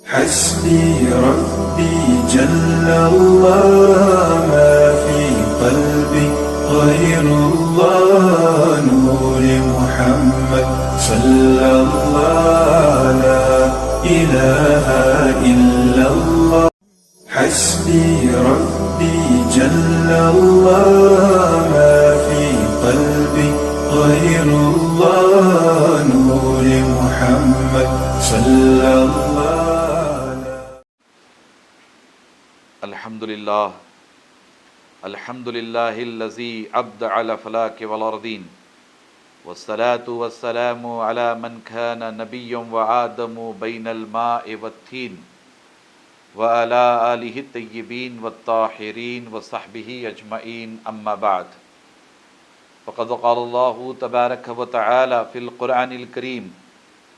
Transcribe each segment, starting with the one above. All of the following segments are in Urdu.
حسبي ربي جل الله ما في قلبي غير الله نور محمد صلى الله لا إله إلا الله حسبي ربي جل الله ما في قلبي غير الله نور محمد صلى الله الحمد لله الذي أبدع الأفلاك والأرضين والصلاة والسلام على من كان نبيا وآدم بين الماء والطين وعلى آله الطيبين والطاهرين وصحبه أجمعين أما بعد فقد قال الله تبارك وتعالى في القرآن الكريم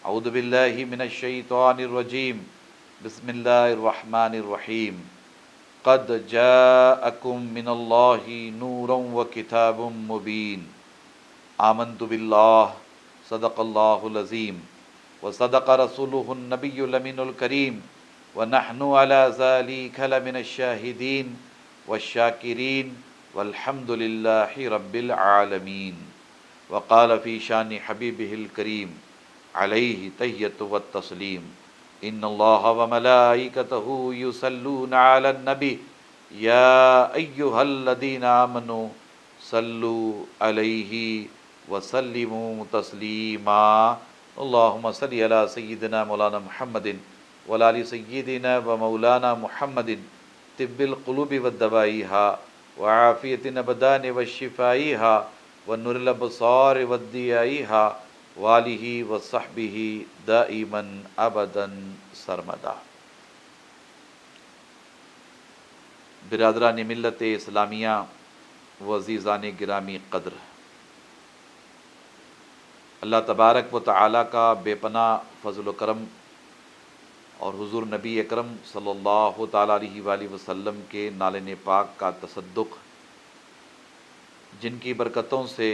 أعوذ بالله من الشيطان الرجيم بسم الله الرحمن الرحيم قد جاءكم من الله نور وكتاب مبين آمنت بالله صدق الله العظيم وصدق رسوله النبي الأمين الكريم ونحن على ذلك لمن الشاهدين والشاكرين والحمد لله رب العالمين وقال في شان حبيبه الكريم عليه تحية والتسليم ان اللہ وملائکتہ یصلون علی النبی یا ایہا الذین آمنوا صلوا علیہ وسلموا تسلیما اللہم صل علی سیدنا مولانا محمد وعلی آل سیدنا و مولانا محمد طب القلوب والدوائیہا وعافیت الابدان والشفائیہا ونور الابصار والضیائیہا والہ وصحبہ دائما ابدا سرمدا۔ برادران ملت اسلامیہ و عزیزان گرامی قدر، اللہ تبارک و تعالیٰ کا بے پناہ فضل و کرم اور حضور نبی اکرم صلی اللہ تعالیٰ علیہ وآلہ وسلم کے نالین پاک کا تصدق، جن کی برکتوں سے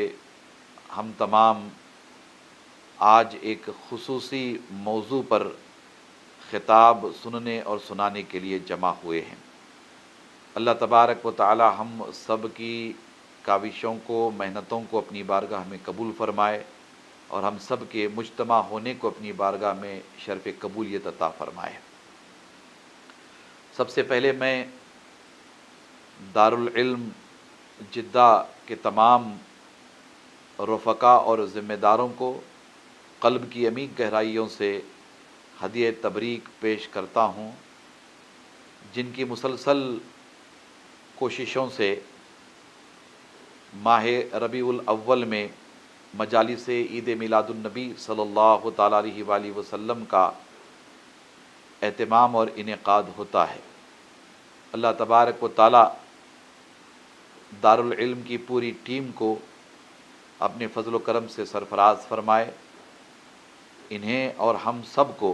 ہم تمام آج ایک خصوصی موضوع پر خطاب سننے اور سنانے کے لیے جمع ہوئے ہیں۔ اللہ تبارک و تعالی ہم سب کی کاوشوں کو، محنتوں کو اپنی بارگاہ میں قبول فرمائے اور ہم سب کے مجتمع ہونے کو اپنی بارگاہ میں شرف قبولیت عطا فرمائے۔ سب سے پہلے میں دارالعلم جدہ کے تمام رفقا اور ذمہ داروں کو قلب کی عمیق گہرائیوں سے ہدیہ تبریک پیش کرتا ہوں، جن کی مسلسل کوششوں سے ماہ ربیع الاول میں مجالس عید میلاد النبی صلی اللہ تعالیٰ علیہ وآلہ وسلم کا اہتمام اور انعقاد ہوتا ہے۔ اللہ تبارک و تعالیٰ دارالعلم کی پوری ٹیم کو اپنے فضل و کرم سے سرفراز فرمائے، انہیں اور ہم سب کو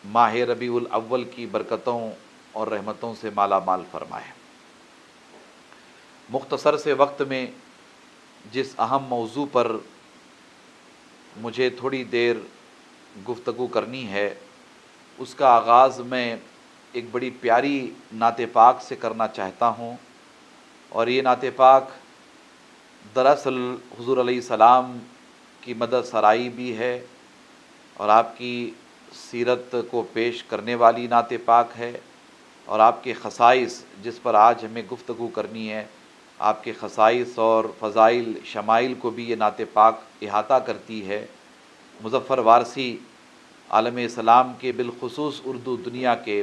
ماہ ربیع الاول کی برکتوں اور رحمتوں سے مالا مال فرمائے۔ مختصر سے وقت میں جس اہم موضوع پر مجھے تھوڑی دیر گفتگو کرنی ہے، اس کا آغاز میں ایک بڑی پیاری نعت پاک سے کرنا چاہتا ہوں، اور یہ نعت پاک دراصل حضور علیہ السلام کی مدح سرائی بھی ہے اور آپ کی سیرت کو پیش کرنے والی نعت پاک ہے، اور آپ کے خصائص جس پر آج ہمیں گفتگو کرنی ہے، آپ کے خصائص اور فضائل شمائل کو بھی یہ نعت پاک احاطہ کرتی ہے۔ مظفر وارثی عالم اسلام کے بالخصوص اردو دنیا کے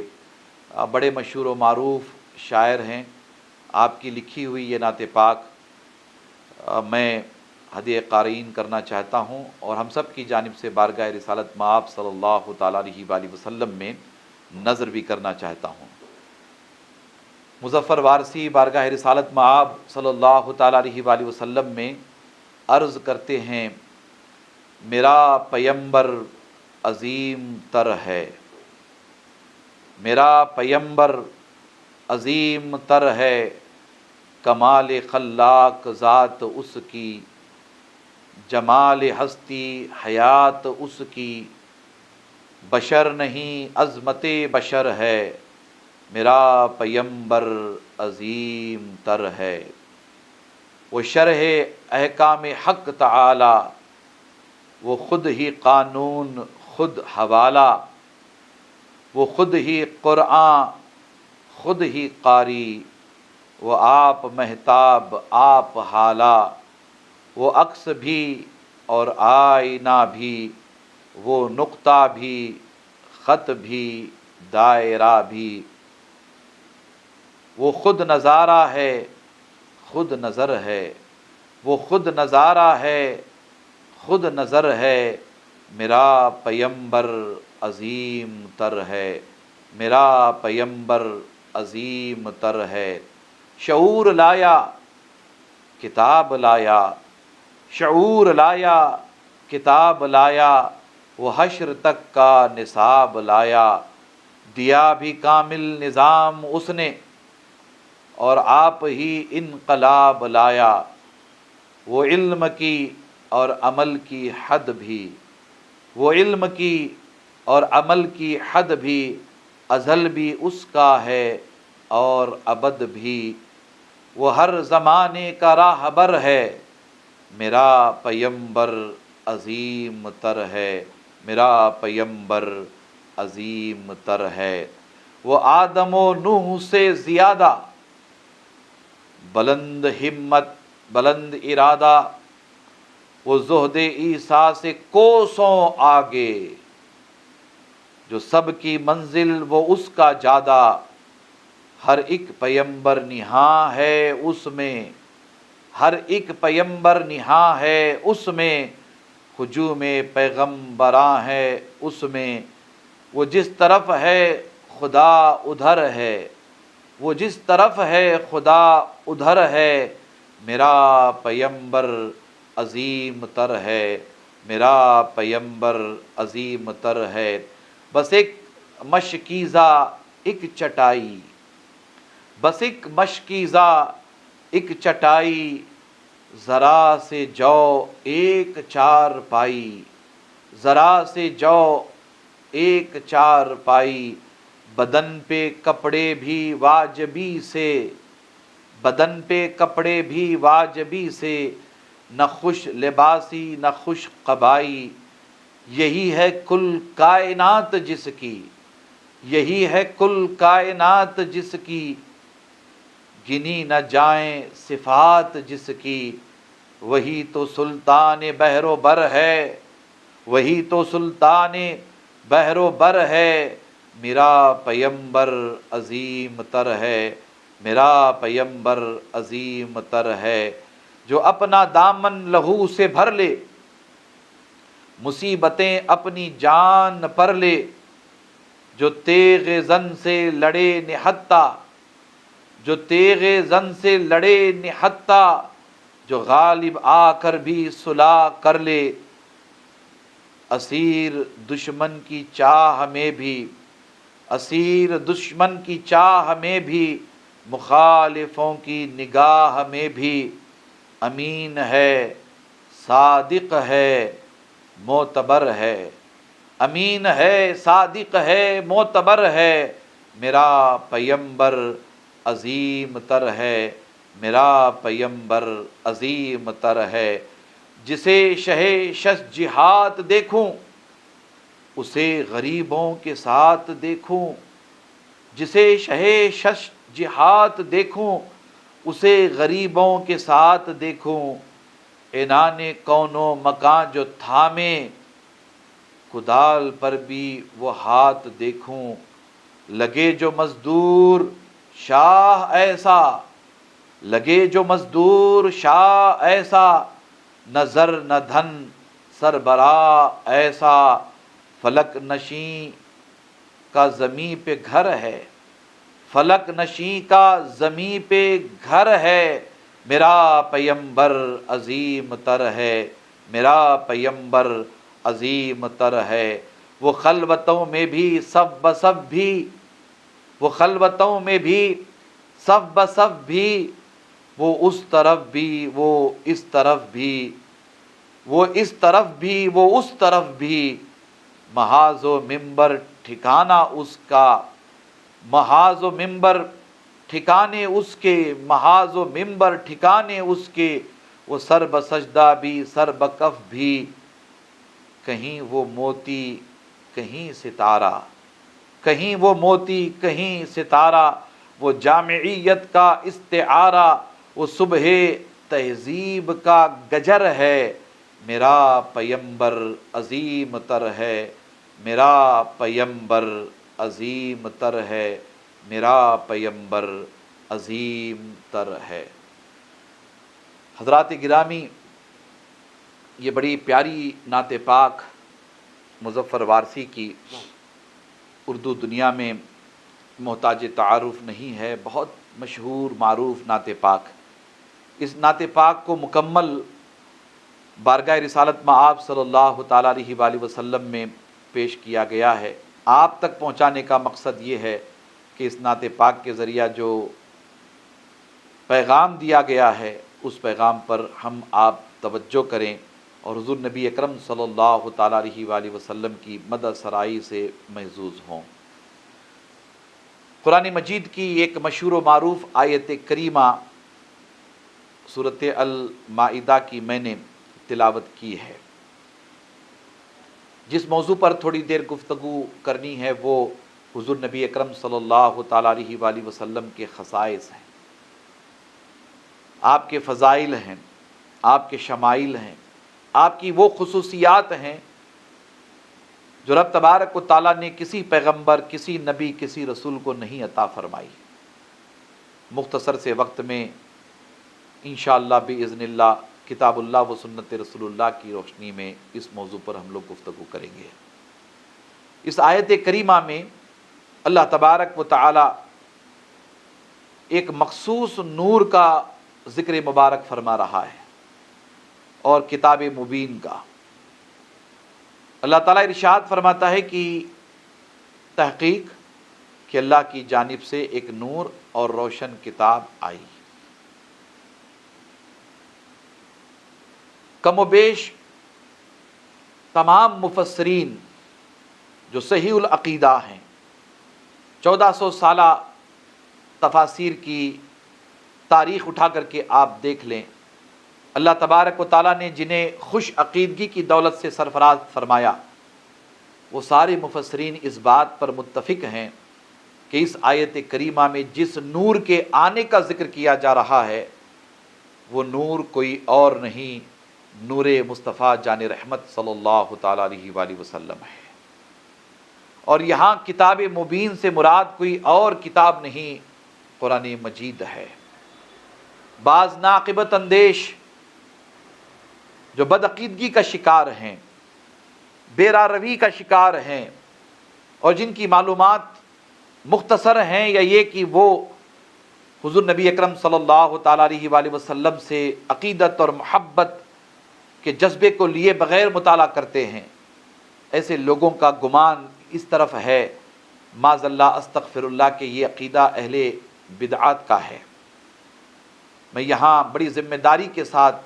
بڑے مشہور و معروف شاعر ہیں، آپ کی لکھی ہوئی یہ نعت پاک میں ہدیہ قارئین کرنا چاہتا ہوں، اور ہم سب کی جانب سے بارگاہ رسالت مآب صلی اللہ تعالیٰ علیہ وآلہ وسلم میں نظر بھی کرنا چاہتا ہوں۔ مظفر وارثی بارگاہ رسالت مآب صلی اللہ تعالیٰ علیہ وآلہ وسلم میں عرض کرتے ہیں، میرا پیمبر عظیم تر ہے، میرا پیمبر عظیم تر ہے، کمال خلاق ذات اس کی، جمال ہستی حیات اس کی، بشر نہیں عظمت بشر ہے، میرا پیمبر عظیم تر ہے۔ وہ شرح احکام حق تعالی، وہ خود ہی قانون خود حوالہ، وہ خود ہی قرآن خود ہی قاری، وہ آپ مہتاب آپ حالہ، وہ عکس بھی اور آئینہ بھی، وہ نقطہ بھی خط بھی دائرہ بھی، وہ خود نظارہ ہے خود نظر ہے، وہ خود نظارہ ہے خود نظر ہے، میرا پیمبر عظیم تر ہے، میرا پیمبر عظیم تر ہے۔ شعور لایا کتاب لایا، شعور لایا کتاب لایا، وہ حشر تک کا نصاب لایا، دیا بھی کامل نظام اس نے اور آپ ہی انقلاب لایا، وہ علم کی اور عمل کی حد بھی، وہ علم کی اور عمل کی حد بھی، ازل بھی اس کا ہے اور ابد بھی، وہ ہر زمانے کا راہبر ہے، میرا پیمبر عظیم تر ہے، میرا پیمبر عظیم تر ہے۔ وہ آدم و نوح سے زیادہ بلند ہمت بلند ارادہ، وہ زہد عیسیٰ سے کوسوں آگے، جو سب کی منزل وہ اس کا جادہ، ہر ایک پیمبر نہاں ہے اس میں، ہر ایک پیمبر نہاں ہے اس میں، ہجوم پیغمبراں ہے اس میں، وہ جس طرف ہے خدا ادھر ہے، وہ جس طرف ہے خدا ادھر ہے، میرا پیمبر عظیم تر ہے، میرا پیمبر عظیم تر ہے۔ بس ایک مشکیزہ ایک چٹائی، بس ایک مشکیزہ ایک چٹائی، ذرا سے جو ایک چار پائی، ذرا سے جو ایک چار پائی، بدن پہ کپڑے بھی واجبی سے، بدن پہ کپڑے بھی واجبی سے، نہ خوش لباسی نہ خوش قبائی، یہی ہے کل کائنات جس کی، یہی ہے کل کائنات جس کی، گنی نہ جائیں صفات جس کی، وہی تو سلطان بحر و بر ہے، وہی تو سلطان بحر و بر ہے، میرا پیمبر عظیم تر ہے، میرا پیمبر عظیم تر ہے۔ جو اپنا دامن لہو سے بھر لے، مصیبتیں اپنی جان پر لے، جو تیغ زن سے لڑے نہتا، جو تیغ زن سے لڑے نہتا، جو غالب آ کر بھی صلح کر لے، اسیر دشمن کی چاہ میں بھی، اسیر دشمن کی چاہ میں بھی، مخالفوں کی نگاہ میں بھی، امین ہے صادق ہے معتبر ہے، امین ہے صادق ہے معتبر ہے، میرا پیمبر عظیم تر ہے، میرا پیمبر عظیم تر ہے۔ جسے شہ شش جہات دیکھوں، اسے غریبوں کے ساتھ دیکھوں، جسے شہ شش جہات دیکھوں، اسے غریبوں کے ساتھ دیکھوں، عنان کون و مکان جو تھامے، کدال پر بھی وہ ہاتھ دیکھوں، لگے جو مزدور شاہ ایسا، لگے جو مزدور شاہ ایسا، نہ زر نہ دھن سربراہ ایسا، فلک نشیں کا زمیں پہ گھر ہے، فلک نشیں کا زمیں پہ گھر ہے، میرا پیمبر عظیم تر ہے، میرا پیمبر عظیم تر ہے۔ وہ خلوتوں میں بھی سب بسب بھی، وہ خلوتوں میں بھی سب بسب بھی، وہ اس طرف بھی وہ اس طرف بھی، وہ اس طرف بھی وہ اس طرف بھی، محاذ و منبر ٹھکانہ اس کا، محاذ و منبر ٹھکانے اس کے، محاذ و منبر ٹھکانے اس کے، وہ سر بسجدہ بھی سر بکف بھی، کہیں وہ موتی کہیں ستارہ، کہیں وہ موتی کہیں ستارہ، وہ جامعیت کا استعارہ، وہ صبح تہذیب کا گجر ہے، میرا پیمبر عظیم تر ہے، میرا پیمبر عظیم تر ہے، میرا پیمبر عظیم تر ہے۔ حضرات گرامی، یہ بڑی پیاری نعت پاک مظفر وارثی کی اردو دنیا میں محتاج تعارف نہیں ہے، بہت مشہور معروف نعت پاک۔ اس نعت پاک کو مکمل بارگاہ رسالت مآب صلی اللہ تعالیٰ علیہ وآلہ وسلم میں پیش کیا گیا ہے۔ آپ تک پہنچانے کا مقصد یہ ہے کہ اس نعت پاک کے ذریعہ جو پیغام دیا گیا ہے اس پیغام پر ہم آپ توجہ کریں اور حضور نبی اکرم صلی اللہ تعالیٰ علیہ وآلہ وسلم کی مدح سرائی سے محظوظ ہوں۔ قرآن مجید کی ایک مشہور و معروف آیت کریمہ سورۃ المائدہ کی میں نے تلاوت کی ہے۔ جس موضوع پر تھوڑی دیر گفتگو کرنی ہے وہ حضور نبی اکرم صلی اللہ تعالیٰ علیہ وآلہ وسلم کے خصائص ہیں، آپ کے فضائل ہیں، آپ کے شمائل ہیں، آپ کی وہ خصوصیات ہیں جو رب تبارک و تعالیٰ نے کسی پیغمبر، کسی نبی، کسی رسول کو نہیں عطا فرمائی۔ مختصر سے وقت میں انشاءاللہ بإذن اللہ کتاب اللہ و سنت رسول اللہ کی روشنی میں اس موضوع پر ہم لوگ گفتگو کریں گے۔ اس آیت کریمہ میں اللہ تبارک و تعالی ایک مخصوص نور کا ذکر مبارک فرما رہا ہے اور کتاب مبین کا۔ اللہ تعالیٰ ارشاد فرماتا ہے کہ تحقیق کہ اللہ کی جانب سے ایک نور اور روشن کتاب آئی۔ کم و بیش تمام مفسرین جو صحیح العقیدہ ہیں، 1400 سالہ تفاسیر کی تاریخ اٹھا کر کے آپ دیکھ لیں، اللہ تبارک و تعالیٰ نے جنہیں خوش عقیدگی کی دولت سے سرفراز فرمایا، وہ سارے مفسرین اس بات پر متفق ہیں کہ اس آیت کریمہ میں جس نور کے آنے کا ذکر کیا جا رہا ہے وہ نور کوئی اور نہیں، نور مصطفیٰ جان رحمت صلی اللہ تعالیٰ علیہ وآلہ وسلم ہے۔ اور یہاں کتاب مبین سے مراد کوئی اور کتاب نہیں، قرآن مجید ہے۔ بعض ناقبت اندیش جو بدعقیدگی کا شکار ہیں، بے راہ روی کا شکار ہیں، اور جن کی معلومات مختصر ہیں یا یہ کہ وہ حضور نبی اکرم صلی اللہ تعالیٰ علیہ وآلہ وسلم سے عقیدت اور محبت کے جذبے کو لیے بغیر مطالعہ کرتے ہیں، ایسے لوگوں کا گمان اس طرف ہے معاذ اللہ استغفر اللہ کہ یہ عقیدہ اہل بدعات کا ہے۔ میں یہاں بڑی ذمہ داری کے ساتھ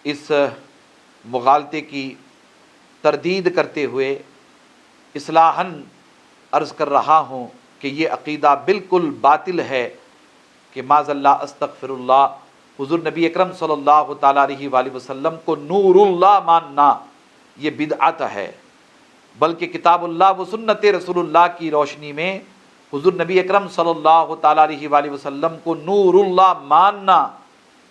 اس مغالطے کی تردید کرتے ہوئے اصلاحاً عرض کر رہا ہوں کہ یہ عقیدہ بالکل باطل ہے کہ معاذ اللہ استغفر اللہ حضور نبی اکرم صلی اللہ تعالیٰ علیہ وآلہ وسلم کو نور اللہ ماننا یہ بدعت ہے، بلکہ کتاب اللہ و سنت رسول اللہ کی روشنی میں حضور نبی اکرم صلی اللہ تعالیٰ علیہ وآلہ وسلم کو نور اللہ ماننا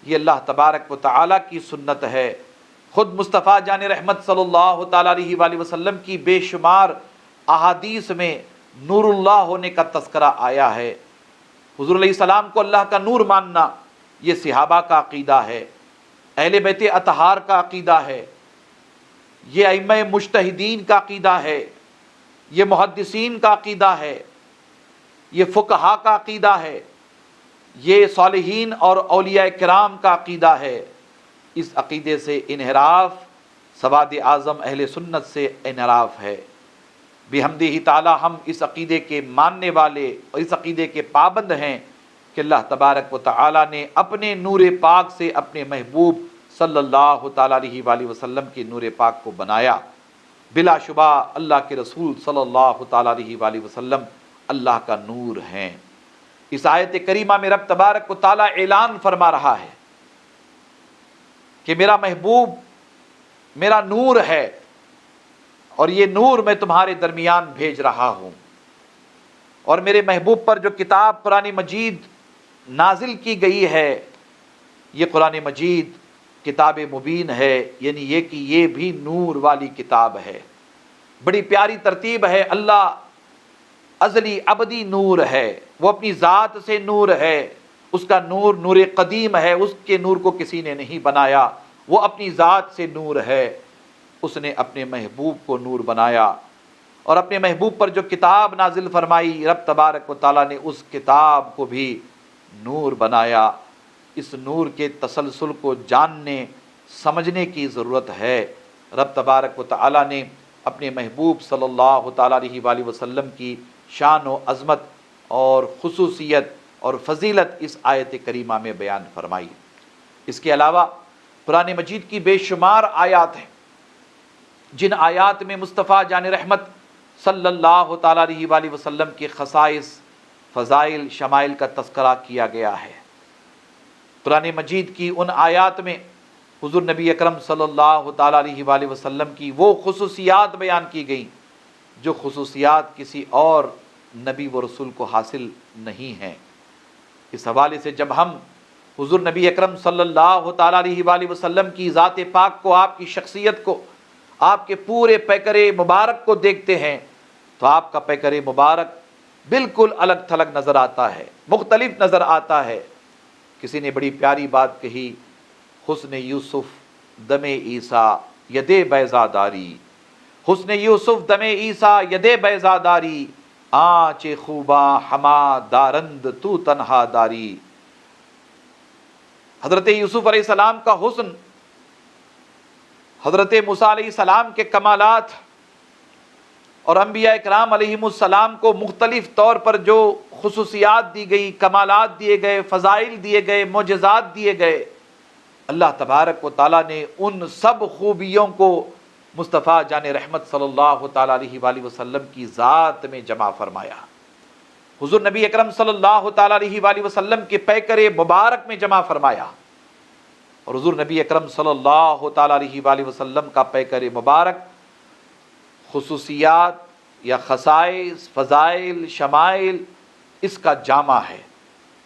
یہ اللہ تبارک و تعالیٰ کی سنت ہے۔ خود مصطفیٰ جان رحمت صلی اللہ تعالیٰ علیہ وآلہ وسلم کی بے شمار احادیث میں نور اللہ ہونے کا تذکرہ آیا ہے۔ حضور علیہ السلام کو اللہ کا نور ماننا یہ صحابہ کا عقیدہ ہے، اہل بیت اطہار کا عقیدہ ہے، یہ ائمہ مجتہدین کا عقیدہ ہے، یہ محدثین کا عقیدہ ہے، یہ فقہا کا عقیدہ ہے، یہ صالحین اور اولیاء کرام کا عقیدہ ہے۔ اس عقیدے سے انحراف سواد اعظم اہل سنت سے انحراف ہے۔ بحمدہ تعالی ہم اس عقیدے کے ماننے والے اور اس عقیدے کے پابند ہیں کہ اللہ تبارک و تعالی نے اپنے نور پاک سے اپنے محبوب صلی اللہ تعالیٰ علیہ وآلہ وسلم کے نور پاک کو بنایا، بلا شبہ اللہ کے رسول صلی اللہ تعالیٰ علیہ وآلہ وسلم اللہ کا نور ہیں۔ اس آیت کریمہ میں رب تبارک و تعالیٰ اعلان فرما رہا ہے کہ میرا محبوب میرا نور ہے، اور یہ نور میں تمہارے درمیان بھیج رہا ہوں، اور میرے محبوب پر جو کتاب قرآن مجید نازل کی گئی ہے، یہ قرآن مجید کتاب مبین ہے، یعنی یہ کہ یہ بھی نور والی کتاب ہے۔ بڑی پیاری ترتیب ہے۔ اللہ ازلی ابدی نور ہے، وہ اپنی ذات سے نور ہے، اس کا نور نور قدیم ہے، اس کے نور کو کسی نے نہیں بنایا، وہ اپنی ذات سے نور ہے، اس نے اپنے محبوب کو نور بنایا، اور اپنے محبوب پر جو کتاب نازل فرمائی رب تبارک و تعالیٰ نے اس کتاب کو بھی نور بنایا۔ اس نور کے تسلسل کو جاننے سمجھنے کی ضرورت ہے۔ رب تبارک و تعالیٰ نے اپنے محبوب صلی اللہ تعالیٰ علیہ وآلہ وسلم کی شان و عظمت اور خصوصیت اور فضیلت اس آیت کریمہ میں بیان فرمائی۔ اس کے علاوہ قرآن مجید کی بے شمار آیات ہیں جن آیات میں مصطفیٰ جان رحمت صلی اللہ تعالیٰ علیہ وآلہ وسلم کے خصائص، فضائل، شمائل کا تذکرہ کیا گیا ہے۔ قرآن مجید کی ان آیات میں حضور نبی اکرم صلی اللہ تعالیٰ علیہ وآلہ وسلم کی وہ خصوصیات بیان کی گئیں جو خصوصیات کسی اور نبی و رسول کو حاصل نہیں ہیں۔ اس حوالے سے جب ہم حضور نبی اکرم صلی اللہ تعالیٰ علیہ وآلہ وسلم کی ذات پاک کو، آپ کی شخصیت کو، آپ کے پورے پیکر مبارک کو دیکھتے ہیں تو آپ کا پیکر مبارک بالکل الگ تھلگ نظر آتا ہے، مختلف نظر آتا ہے۔ کسی نے بڑی پیاری بات کہی، حسن یوسف دم عیسیٰ ید بیضا داری، حسن یوسف دم عیسیٰ ید بیضا داری، آنچ خوباں ہما دارند تو تنہا داری۔ حضرت یوسف علیہ السلام کا حسن، حضرت موسیٰ علیہ السلام کے کمالات، اور انبیاء اکرام علیہم السلام کو مختلف طور پر جو خصوصیات دی گئی، کمالات دیے گئے، فضائل دیے گئے، معجزات دیے گئے، اللہ تبارک و تعالیٰ نے ان سب خوبیوں کو مصطفیٰ جان رحمت صلی اللہ تعالیٰ علیہ وآلہ وسلم کی ذات میں جمع فرمایا، حضور نبی اکرم صلی اللہ تعالیٰ علیہ وآلہ وسلم کے پیکر مبارک میں جمع فرمایا، اور حضور نبی اکرم صلی اللہ تعالیٰ علیہ وآلہ وسلم کا پیکر مبارک خصوصیات یا خصائص، فضائل، شمائل، اس کا جامع ہے۔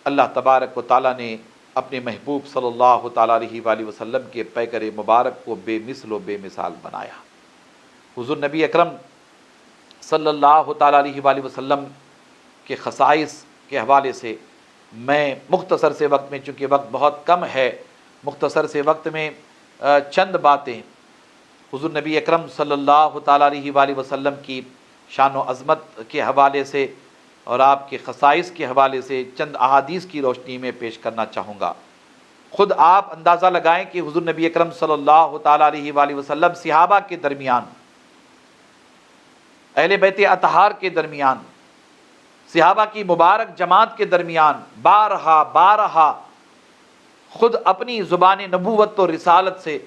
اللہ تبارک و تعالیٰ نے اپنے محبوب صلی اللہ تعالیٰ علیہ وآلہ وسلم کے پیکر مبارک کو بے مثل و بے مثال بنایا۔ حضور نبی اکرم صلی اللہ تعالیٰ علیہ وآلہ وسلم کے خصائص کے حوالے سے میں مختصر سے وقت میں، چونکہ وقت بہت کم ہے، مختصر سے وقت میں چند باتیں حضور نبی اکرم صلی اللہ تعالیٰ علیہ وآلہ وسلم کی شان و عظمت کے حوالے سے اور آپ کے خصائص کے حوالے سے چند احادیث کی روشنی میں پیش کرنا چاہوں گا۔ خود آپ اندازہ لگائیں کہ حضور نبی اکرم صلی اللہ تعالیٰ علیہ وآلہ وسلم صحابہ کے درمیان، اہل بیت اطہار کے درمیان، صحابہ کی مبارک جماعت کے درمیان بارہا خود اپنی زبان نبوت و رسالت سے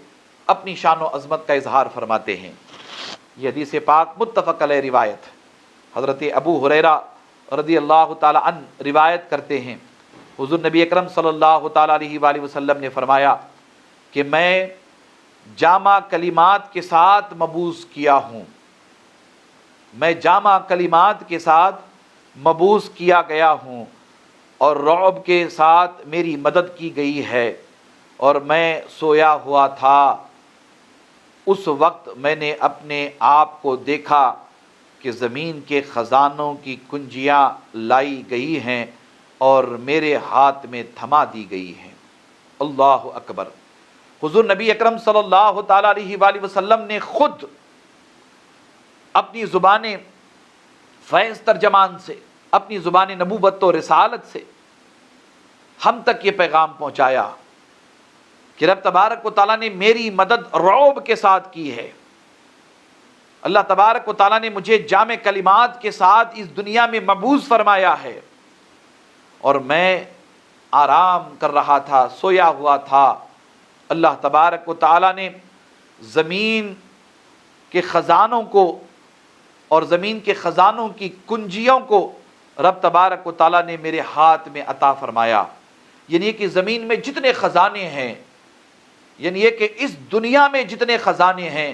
اپنی شان و عظمت کا اظہار فرماتے ہیں۔ یہ حدیث پاک متفق علیہ روایت، حضرت ابو ہریرہ رضی اللہ تعالی عنہ روایت کرتے ہیں، حضور نبی اکرم صلی اللہ تعالیٰ علیہ وآلہ وسلم نے فرمایا کہ میں جامع کلمات کے ساتھ مبعوث کیا ہوں، میں جامع کلمات کے ساتھ مبعوث کیا گیا ہوں، اور رعب کے ساتھ میری مدد کی گئی ہے، اور میں سویا ہوا تھا، اس وقت میں نے اپنے آپ کو دیکھا کہ زمین کے خزانوں کی کنجیاں لائی گئی ہیں اور میرے ہاتھ میں تھما دی گئی ہیں۔ اللہ اکبر۔ حضور نبی اکرم صلی اللہ تعالیٰ علیہ وآلہ وسلم نے خود اپنی زبان فیض ترجمان سے، اپنی زبان نبوت و رسالت سے ہم تک یہ پیغام پہنچایا کہ رب تبارک و تعالیٰ نے میری مدد رعب کے ساتھ کی ہے، اللہ تبارک و تعالیٰ نے مجھے جامع کلمات کے ساتھ اس دنیا میں مبعوث فرمایا ہے، اور میں آرام کر رہا تھا، سویا ہوا تھا، اللہ تبارک و تعالیٰ نے زمین کے خزانوں کو اور زمین کے خزانوں کی کنجیوں کو رب تبارک و تعالیٰ نے میرے ہاتھ میں عطا فرمایا. یعنی کہ زمین میں جتنے خزانے ہیں، یعنی یہ کہ اس دنیا میں جتنے خزانے ہیں،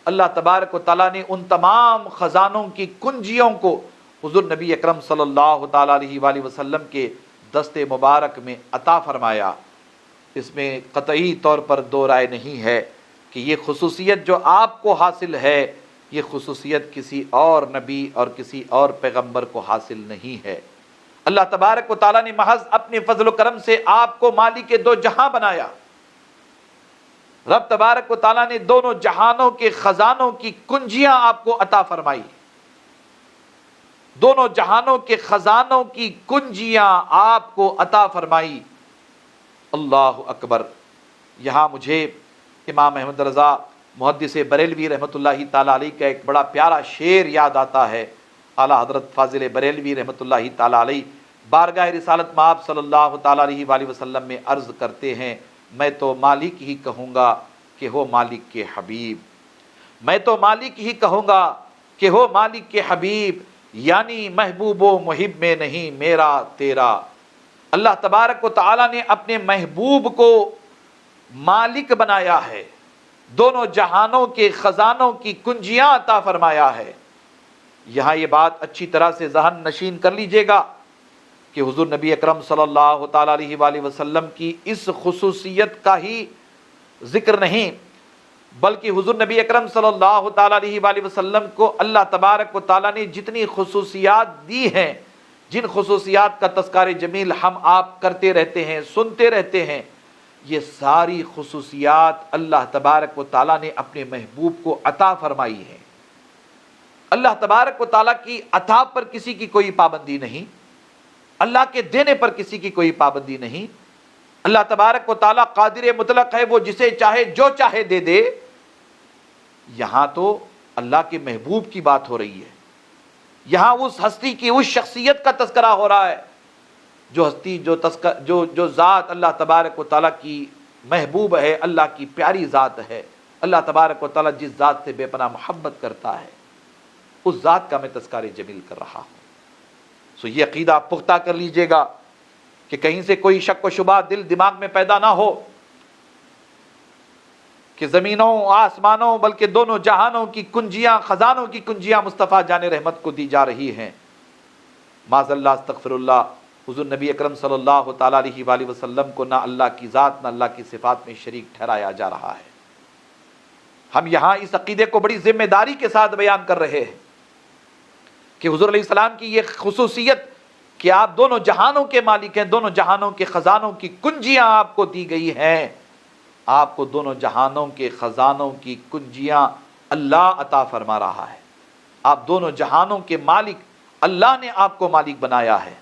اللہ تبارک و تعالیٰ نے ان تمام خزانوں کی کنجیوں کو حضور نبی اکرم صلی اللہ تعالیٰ علیہ وآلہ وسلم کے دست مبارک میں عطا فرمایا. اس میں قطعی طور پر دو رائے نہیں ہے کہ یہ خصوصیت جو آپ کو حاصل ہے، یہ خصوصیت کسی اور نبی اور کسی اور پیغمبر کو حاصل نہیں ہے. اللہ تبارک و تعالیٰ نے محض اپنے فضل و کرم سے آپ کو مالک دو جہاں بنایا. رب تبارک و تعالیٰ نے دونوں جہانوں کے خزانوں کی کنجیاں آپ کو عطا فرمائی. دونوں جہانوں کے خزانوں کی کنجیاں آپ کو عطا فرمائی. اللہ اکبر. یہاں مجھے امام احمد رضا محدث بریلوی رحمۃ اللہ تعالیٰ علیہ کا ایک بڑا پیارا شعر یاد آتا ہے. اعلیٰ حضرت فاضل بریلوی رحمۃ اللہ تعالیٰ علیہ بارگاہ رسالت مآب صلی اللہ تعالیٰ علیہ وآلہ وسلم میں عرض کرتے ہیں، میں تو مالک ہی کہوں گا کہ ہو مالک کے حبیب. میں تو مالک ہی کہوں گا کہ ہو مالک کے حبیب، یعنی محبوب و محب میں نہیں میرا تیرا. اللہ تبارک و تعالیٰ نے اپنے محبوب کو مالک بنایا ہے، دونوں جہانوں کے خزانوں کی کنجیاں عطا فرمایا ہے. یہاں یہ بات اچھی طرح سے ذہن نشین کر لیجئے گا کہ حضور نبی اکرم صلی اللہ تعالیٰ علیہ وآلہ وسلم کی اس خصوصیت کا ہی ذکر نہیں، بلکہ حضور نبی اکرم صلی اللہ تعالیٰ علیہ وآلہ وسلم کو اللہ تبارک و تعالیٰ نے جتنی خصوصیات دی ہیں، جن خصوصیات کا تذکار جمیل ہم آپ کرتے رہتے ہیں، سنتے رہتے ہیں، یہ ساری خصوصیات اللہ تبارک و تعالیٰ نے اپنے محبوب کو عطا فرمائی ہے. اللہ تبارک و تعالیٰ کی عطا پر کسی کی کوئی پابندی نہیں، اللہ کے دینے پر کسی کی کوئی پابندی نہیں. اللہ تبارک و تعالیٰ قادر مطلق ہے، وہ جسے چاہے جو چاہے دے دے. یہاں تو اللہ کے محبوب کی بات ہو رہی ہے، یہاں اس ہستی کی، اس شخصیت کا تذکرہ ہو رہا ہے جو ہستی جو ذات اللہ تبارک و تعالیٰ کی محبوب ہے، اللہ کی پیاری ذات ہے. اللہ تبارک و تعالیٰ جس ذات سے بے پناہ محبت کرتا ہے، اس ذات کا میں تذکار جمیل کر رہا ہوں. سو یہ عقیدہ آپ پختہ کر لیجئے گا کہ کہیں سے کوئی شک و شبہ دل دماغ میں پیدا نہ ہو کہ زمینوں آسمانوں بلکہ دونوں جہانوں کی کنجیاں، خزانوں کی کنجیاں مصطفیٰ جان رحمت کو دی جا رہی ہیں. معاذ اللہ، استغفر اللہ. حضور نبی اکرم صلی اللہ تعالیٰ علیہ وآلہ وسلم کو نہ اللہ کی ذات نہ اللہ کی صفات میں شریک ٹھہرایا جا رہا ہے. ہم یہاں اس عقیدے کو بڑی ذمہ داری کے ساتھ بیان کر رہے ہیں کہ حضور علیہ السلام کی یہ خصوصیت کہ آپ دونوں جہانوں کے مالک ہیں، دونوں جہانوں کے خزانوں کی کنجیاں آپ کو دی گئی ہیں. آپ کو دونوں جہانوں کے خزانوں کی کنجیاں اللہ عطا فرما رہا ہے. آپ دونوں جہانوں کے مالک، اللہ نے آپ کو مالک بنایا ہے.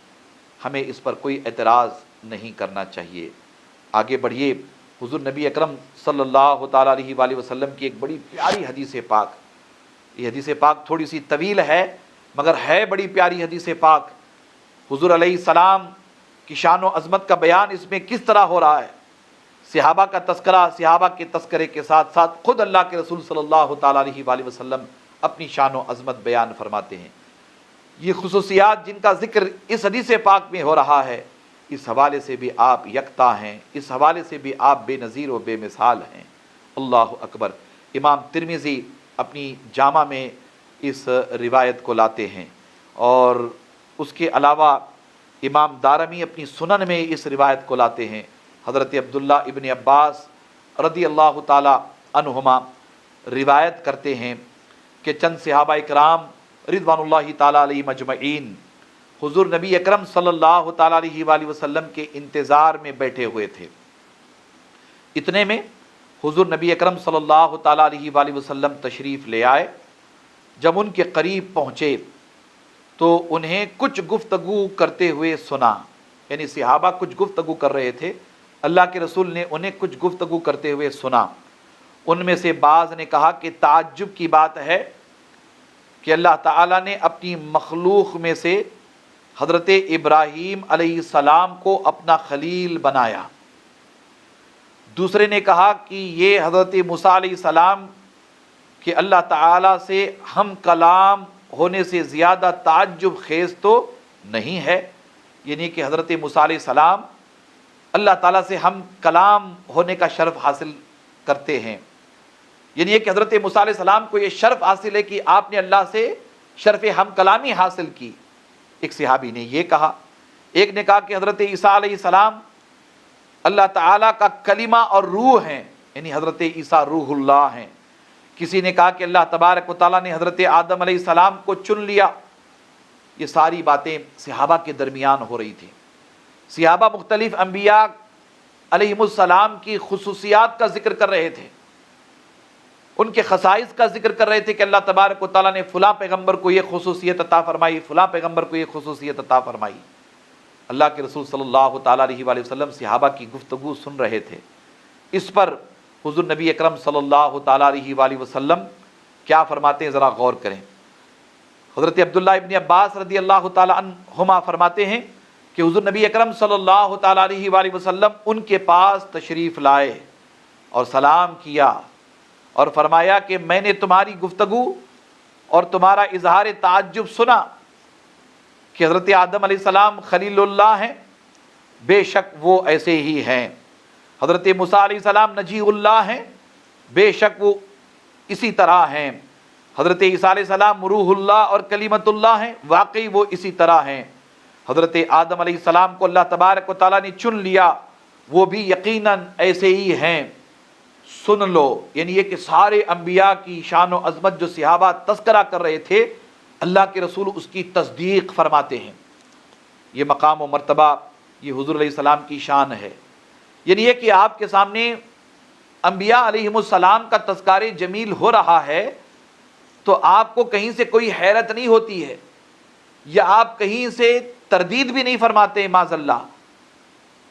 ہمیں اس پر کوئی اعتراض نہیں کرنا چاہیے. آگے بڑھیے. حضور نبی اکرم صلی اللہ تعالیٰ علیہ وآلہ وسلم کی ایک بڑی پیاری حدیث پاک. یہ حدیث پاک تھوڑی سی طویل ہے مگر ہے بڑی پیاری حدیث پاک. حضور علیہ السلام کی شان و عظمت کا بیان اس میں کس طرح ہو رہا ہے. صحابہ کا تذکرہ، صحابہ کے تذکرے کے ساتھ ساتھ خود اللہ کے رسول صلی اللہ تعالیٰ علیہ وآلہ وسلم اپنی شان و عظمت بیان فرماتے ہیں. یہ خصوصیات جن کا ذکر اس حدیث پاک میں ہو رہا ہے، اس حوالے سے بھی آپ یکتا ہیں، اس حوالے سے بھی آپ بے نظیر و بے مثال ہیں. اللہ اکبر. امام ترمذی اپنی جامع میں اس روایت کو لاتے ہیں اور اس کے علاوہ امام دارمی اپنی سنن میں اس روایت کو لاتے ہیں. حضرت عبداللہ ابن عباس رضی اللہ تعالی عنہما روایت کرتے ہیں کہ چند صحابہ اکرام رضوان اللہ تعالی علیہ مجمعین حضور نبی اکرم صلی اللہ تعالی علیہ وآلہ وسلم کے انتظار میں بیٹھے ہوئے تھے. اتنے میں حضور نبی اکرم صلی اللہ تعالی علیہ وآلہ وسلم تشریف لے آئے. جب ان کے قریب پہنچے تو انہیں کچھ گفتگو کرتے ہوئے سنا. یعنی صحابہ کچھ گفتگو کر رہے تھے، اللہ کے رسول نے انہیں کچھ گفتگو کرتے ہوئے سنا. ان میں سے بعض نے کہا کہ تعجب کی بات ہے کہ اللہ تعالیٰ نے اپنی مخلوق میں سے حضرت ابراہیم علیہ السلام کو اپنا خلیل بنایا. دوسرے نے کہا کہ یہ حضرت موسیٰ علیہ السلام کہ اللہ تعالیٰ سے ہم کلام ہونے سے زیادہ تعجب خیز تو نہیں ہے، یعنی کہ حضرت موسیٰ علیہ السلام اللہ تعالیٰ سے ہم کلام ہونے کا شرف حاصل کرتے ہیں، یعنی کہ حضرت موسیٰ علیہ السلام کو یہ شرف حاصل ہے کہ آپ نے اللہ سے شرف ہم کلامی حاصل کی۔ ایک صحابی نے یہ کہا، ایک نے کہا کہ حضرت عیسیٰ علیہ السلام اللہ تعالیٰ کا کلمہ اور روح ہیں، یعنی حضرت عیسیٰ روح اللہ ہیں۔ کسی نے کہا کہ اللہ تبارک و تعالیٰ نے حضرت آدم علیہ السلام کو چن لیا۔ یہ ساری باتیں صحابہ کے درمیان ہو رہی تھیں۔ صحابہ مختلف انبیاء علیہم السلام کی خصوصیات کا ذکر کر رہے تھے، ان کے خصائص کا ذکر کر رہے تھے کہ اللہ تبارک و تعالیٰ نے فلاں پیغمبر کو یہ خصوصیت عطا فرمائی، فلاں پیغمبر کو یہ خصوصیت عطا فرمائی۔ اللہ کے رسول صلی اللہ تعالیٰ علیہ وآلہ وسلم صحابہ کی گفتگو سن رہے تھے۔ اس پر حضور نبی اکرم صلی اللہ تعالیٰ علیہ وآلہ وسلم کیا فرماتے ہیں، ذرا غور کریں۔ حضرت عبداللہ ابن عباس رضی اللہ تعالیٰ عنہما فرماتے ہیں کہ حضور نبی اکرم صلی اللہ تعالیٰ علیہ وآلہ وسلم ان کے پاس تشریف لائے اور سلام کیا اور فرمایا کہ میں نے تمہاری گفتگو اور تمہارا اظہار تعجب سنا کہ حضرت آدم علیہ السلام خلیل اللہ ہیں، بے شک وہ ایسے ہی ہیں۔ حضرت موسیٰ علیہ السلام نجی اللہ ہیں، بے شک وہ اسی طرح ہیں۔ حضرت عیسیٰ علیہ السلام روح اللہ اور کلمت اللہ ہیں، واقعی وہ اسی طرح ہیں۔ حضرت آدم علیہ السلام کو اللہ تبارک و تعالیٰ نے چن لیا، وہ بھی یقیناً ایسے ہی ہیں، سن لو۔ یعنی یہ کہ سارے انبیاء کی شان و عظمت جو صحابہ تذکرہ کر رہے تھے، اللہ کے رسول اس کی تصدیق فرماتے ہیں۔ یہ مقام و مرتبہ، یہ حضور علیہ السلام کی شان ہے۔ یعنی یہ کہ آپ کے سامنے انبیاء علیہم السلام کا تذکار جمیل ہو رہا ہے تو آپ کو کہیں سے کوئی حیرت نہیں ہوتی ہے، یا آپ کہیں سے تردید بھی نہیں فرماتے معاذ اللہ،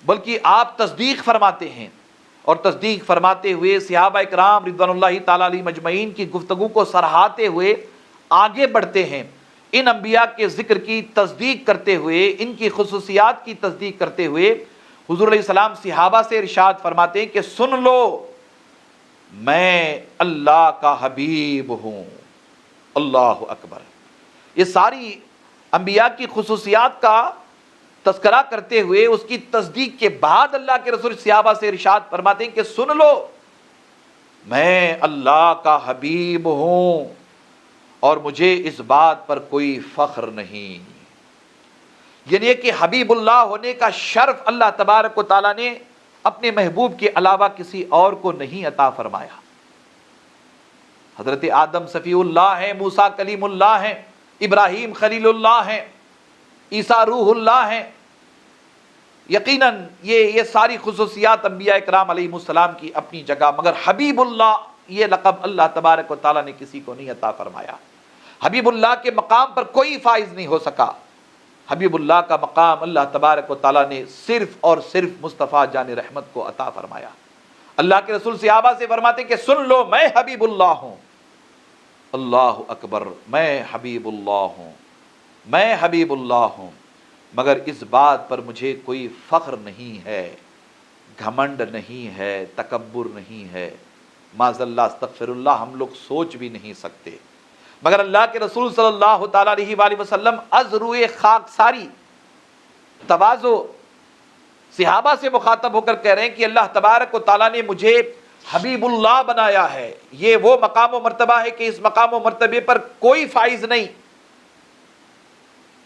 بلکہ آپ تصدیق فرماتے ہیں، اور تصدیق فرماتے ہوئے صحابہ اکرام رضوان اللہ تعالیٰ علیہ مجمعین کی گفتگو کو سراہتے ہوئے آگے بڑھتے ہیں، ان انبیاء کے ذکر کی تصدیق کرتے ہوئے، ان کی خصوصیات کی تصدیق کرتے ہوئے حضور علیہ السلام صحابہ سے ارشاد فرماتے ہیں کہ سن لو، میں اللہ کا حبیب ہوں۔ اللہ اکبر۔ یہ ساری انبیاء کی خصوصیات کا تذکرہ کرتے ہوئے اس کی تصدیق کے بعد اللہ کے رسول صحابہ سے ارشاد فرماتے ہیں کہ سن لو، میں اللہ کا حبیب ہوں اور مجھے اس بات پر کوئی فخر نہیں۔ یعنی کہ حبیب اللہ ہونے کا شرف اللہ تبارک و تعالیٰ نے اپنے محبوب کے علاوہ کسی اور کو نہیں عطا فرمایا۔ حضرت آدم صفی اللہ ہیں، موسیٰ کلیم اللہ ہیں، ابراہیم خلیل اللہ ہیں، عیسیٰ روح اللہ ہیں۔ یقیناً یہ ساری خصوصیات انبیاء اکرام علیہم السلام کی اپنی جگہ، مگر حبیب اللہ یہ لقب اللہ تبارک و تعالیٰ نے کسی کو نہیں عطا فرمایا۔ حبیب اللہ کے مقام پر کوئی فائز نہیں ہو سکا۔ حبیب اللہ کا مقام اللہ تبارک و تعالیٰ نے صرف اور صرف مصطفیٰ جان رحمت کو عطا فرمایا۔ اللہ کے رسول صحابہ سے فرماتے کہ سن لو، میں حبیب اللہ ہوں۔ اللہ اکبر، میں حبیب اللہ ہوں، میں حبیب اللہ ہوں، مگر اس بات پر مجھے کوئی فخر نہیں ہے، گھمنڈ نہیں ہے، تکبر نہیں ہے۔ معاذ اللہ، استغفر اللہ، ہم لوگ سوچ بھی نہیں سکتے، مگر اللہ کے رسول صلی اللہ تعالیٰ علیہ وآلہ وسلم از روئے خاکساری تواضع صحابہ سے مخاطب ہو کر کہہ رہے ہیں کہ اللہ تبارک و تعالیٰ نے مجھے حبیب اللہ بنایا ہے۔ یہ وہ مقام و مرتبہ ہے کہ اس مقام و مرتبے پر کوئی فائز نہیں۔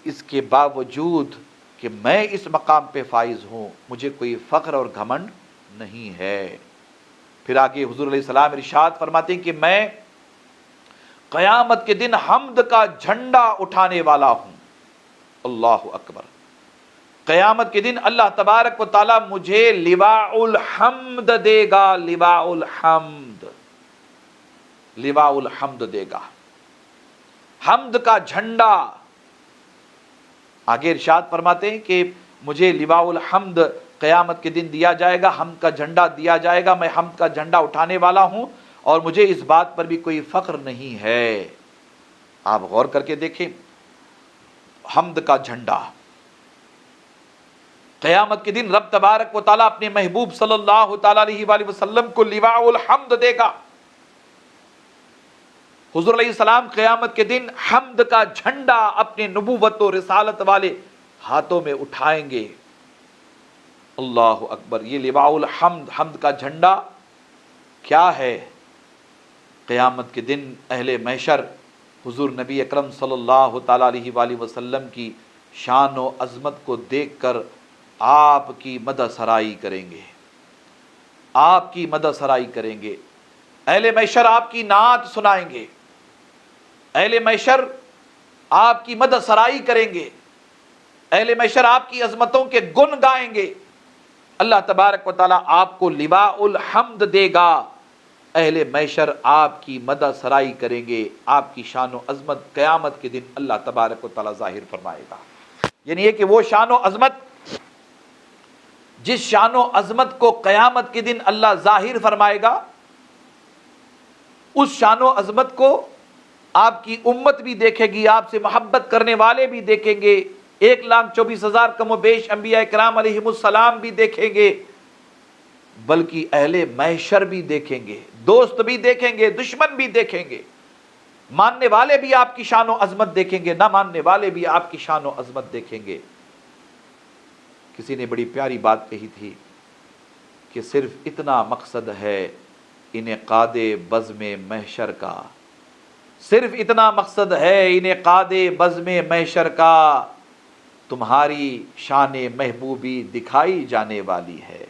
اس کے باوجود کہ میں اس مقام پہ فائز ہوں، مجھے کوئی فخر اور گھمنڈ نہیں ہے۔ پھر آگے حضور علیہ السلام ارشاد فرماتے ہیں کہ میں قیامت کے دن حمد کا جھنڈا اٹھانے والا ہوں۔ اللہ اکبر۔ قیامت کے دن اللہ تبارک و تعالیٰ مجھے لواء الحمد دے گا، لواء الحمد، لواء الحمد دے گا، حمد کا جھنڈا۔ آگے ارشاد فرماتے ہیں کہ مجھے لواء الحمد قیامت کے دن دیا جائے گا، حمد کا جھنڈا دیا جائے گا، میں حمد کا جھنڈا اٹھانے والا ہوں اور مجھے اس بات پر بھی کوئی فخر نہیں ہے۔ آپ غور کر کے دیکھیں، حمد کا جھنڈا قیامت کے دن رب تبارک و تعالیٰ اپنے محبوب صلی اللہ تعالیٰ علیہ وآلہ وسلم کو لواء الحمد دے گا۔ حضور علیہ السلام قیامت کے دن حمد کا جھنڈا اپنے نبوت و رسالت والے ہاتھوں میں اٹھائیں گے۔ اللہ اکبر، یہ لواء الحمد، حمد کا جھنڈا کیا ہے؟ قیامت کے دن اہل محشر حضور نبی اکرم صلی اللہ تعالیٰ علیہ وآلہ وسلم کی شان و عظمت کو دیکھ کر آپ کی مدح سرائی کریں گے، آپ کی مدح سرائی کریں گے۔ اہل محشر آپ کی نعت سنائیں گے، اہل محشر آپ کی مدح سرائی کریں گے، اہل محشر آپ کی عظمتوں کے گن گائیں گے۔ اللہ تبارک و تعالیٰ آپ کو لواء الحمد دے گا، اہل محشر آپ کی مدح سرائی کریں گے، آپ کی شان و عظمت قیامت کے دن اللہ تبارک و تعالیٰ ظاہر فرمائے گا۔ یعنی یہ کہ وہ شان و عظمت، جس شان و عظمت کو قیامت کے دن اللہ ظاہر فرمائے گا، اس شان و عظمت کو آپ کی امت بھی دیکھے گی، آپ سے محبت کرنے والے بھی دیکھیں گے، 1,24,000 کم و بیش انبیاء کرام علیہم السلام بھی دیکھیں گے، بلکہ اہل محشر بھی دیکھیں گے، دوست بھی دیکھیں گے، دشمن بھی دیکھیں گے، ماننے والے بھی آپ کی شان و عظمت دیکھیں گے، نہ ماننے والے بھی آپ کی شان و عظمت دیکھیں گے۔ کسی نے بڑی پیاری بات کہی تھی کہ صرف اتنا مقصد ہے انعقاد بزم محشر کا، صرف اتنا مقصد ہے انعقاد بزم محشر کا، تمہاری شان محبوبی دکھائی جانے والی ہے۔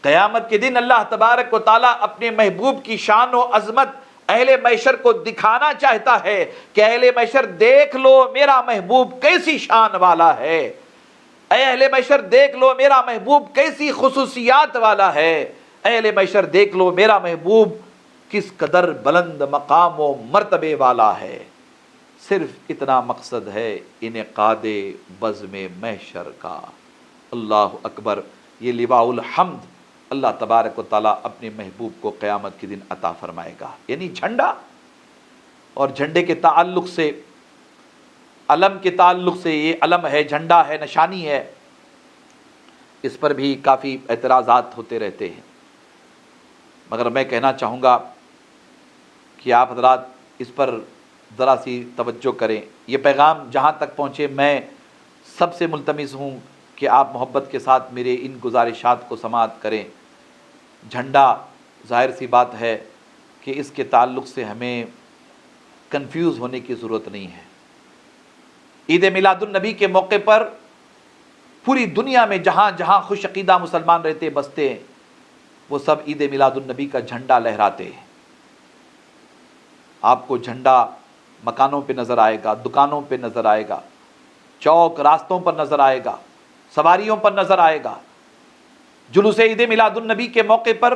قیامت کے دن اللہ تبارک و تعالیٰ اپنے محبوب کی شان و عظمت اہل محشر کو دکھانا چاہتا ہے کہ اہل محشر دیکھ لو میرا محبوب کیسی شان والا ہے، اے اہل محشر دیکھ لو میرا محبوب کیسی خصوصیات والا ہے، اہل محشر دیکھ لو میرا محبوب کس قدر بلند مقام و مرتبے والا ہے۔ صرف اتنا مقصد ہے انعقاد بزم محشر کا۔ اللہ اکبر، یہ لواء الحمد اللہ تبارک و تعالیٰ اپنے محبوب کو قیامت کے دن عطا فرمائے گا۔ یعنی جھنڈا، اور جھنڈے کے تعلق سے، علم کے تعلق سے، یہ علم ہے، جھنڈا ہے، نشانی ہے، اس پر بھی کافی اعتراضات ہوتے رہتے ہیں، مگر میں کہنا چاہوں گا کہ آپ حضرات اس پر ذرا سی توجہ کریں۔ یہ پیغام جہاں تک پہنچے، میں سب سے ملتمس ہوں کہ آپ محبت کے ساتھ میرے ان گزارشات کو سماعت کریں۔ جھنڈا، ظاہر سی بات ہے کہ اس کے تعلق سے ہمیں کنفیوز ہونے کی ضرورت نہیں ہے۔ عید میلاد النبی کے موقع پر پوری دنیا میں جہاں جہاں خوش عقیدہ مسلمان رہتے بستے ہیں، وہ سب عید میلاد النبی کا جھنڈا لہراتے ہیں۔ آپ کو جھنڈا مکانوں پہ نظر آئے گا، دکانوں پہ نظر آئے گا، چوک راستوں پر نظر آئے گا، سواریوں پر نظر آئے گا۔ جلوس عید میلاد النبی کے موقع پر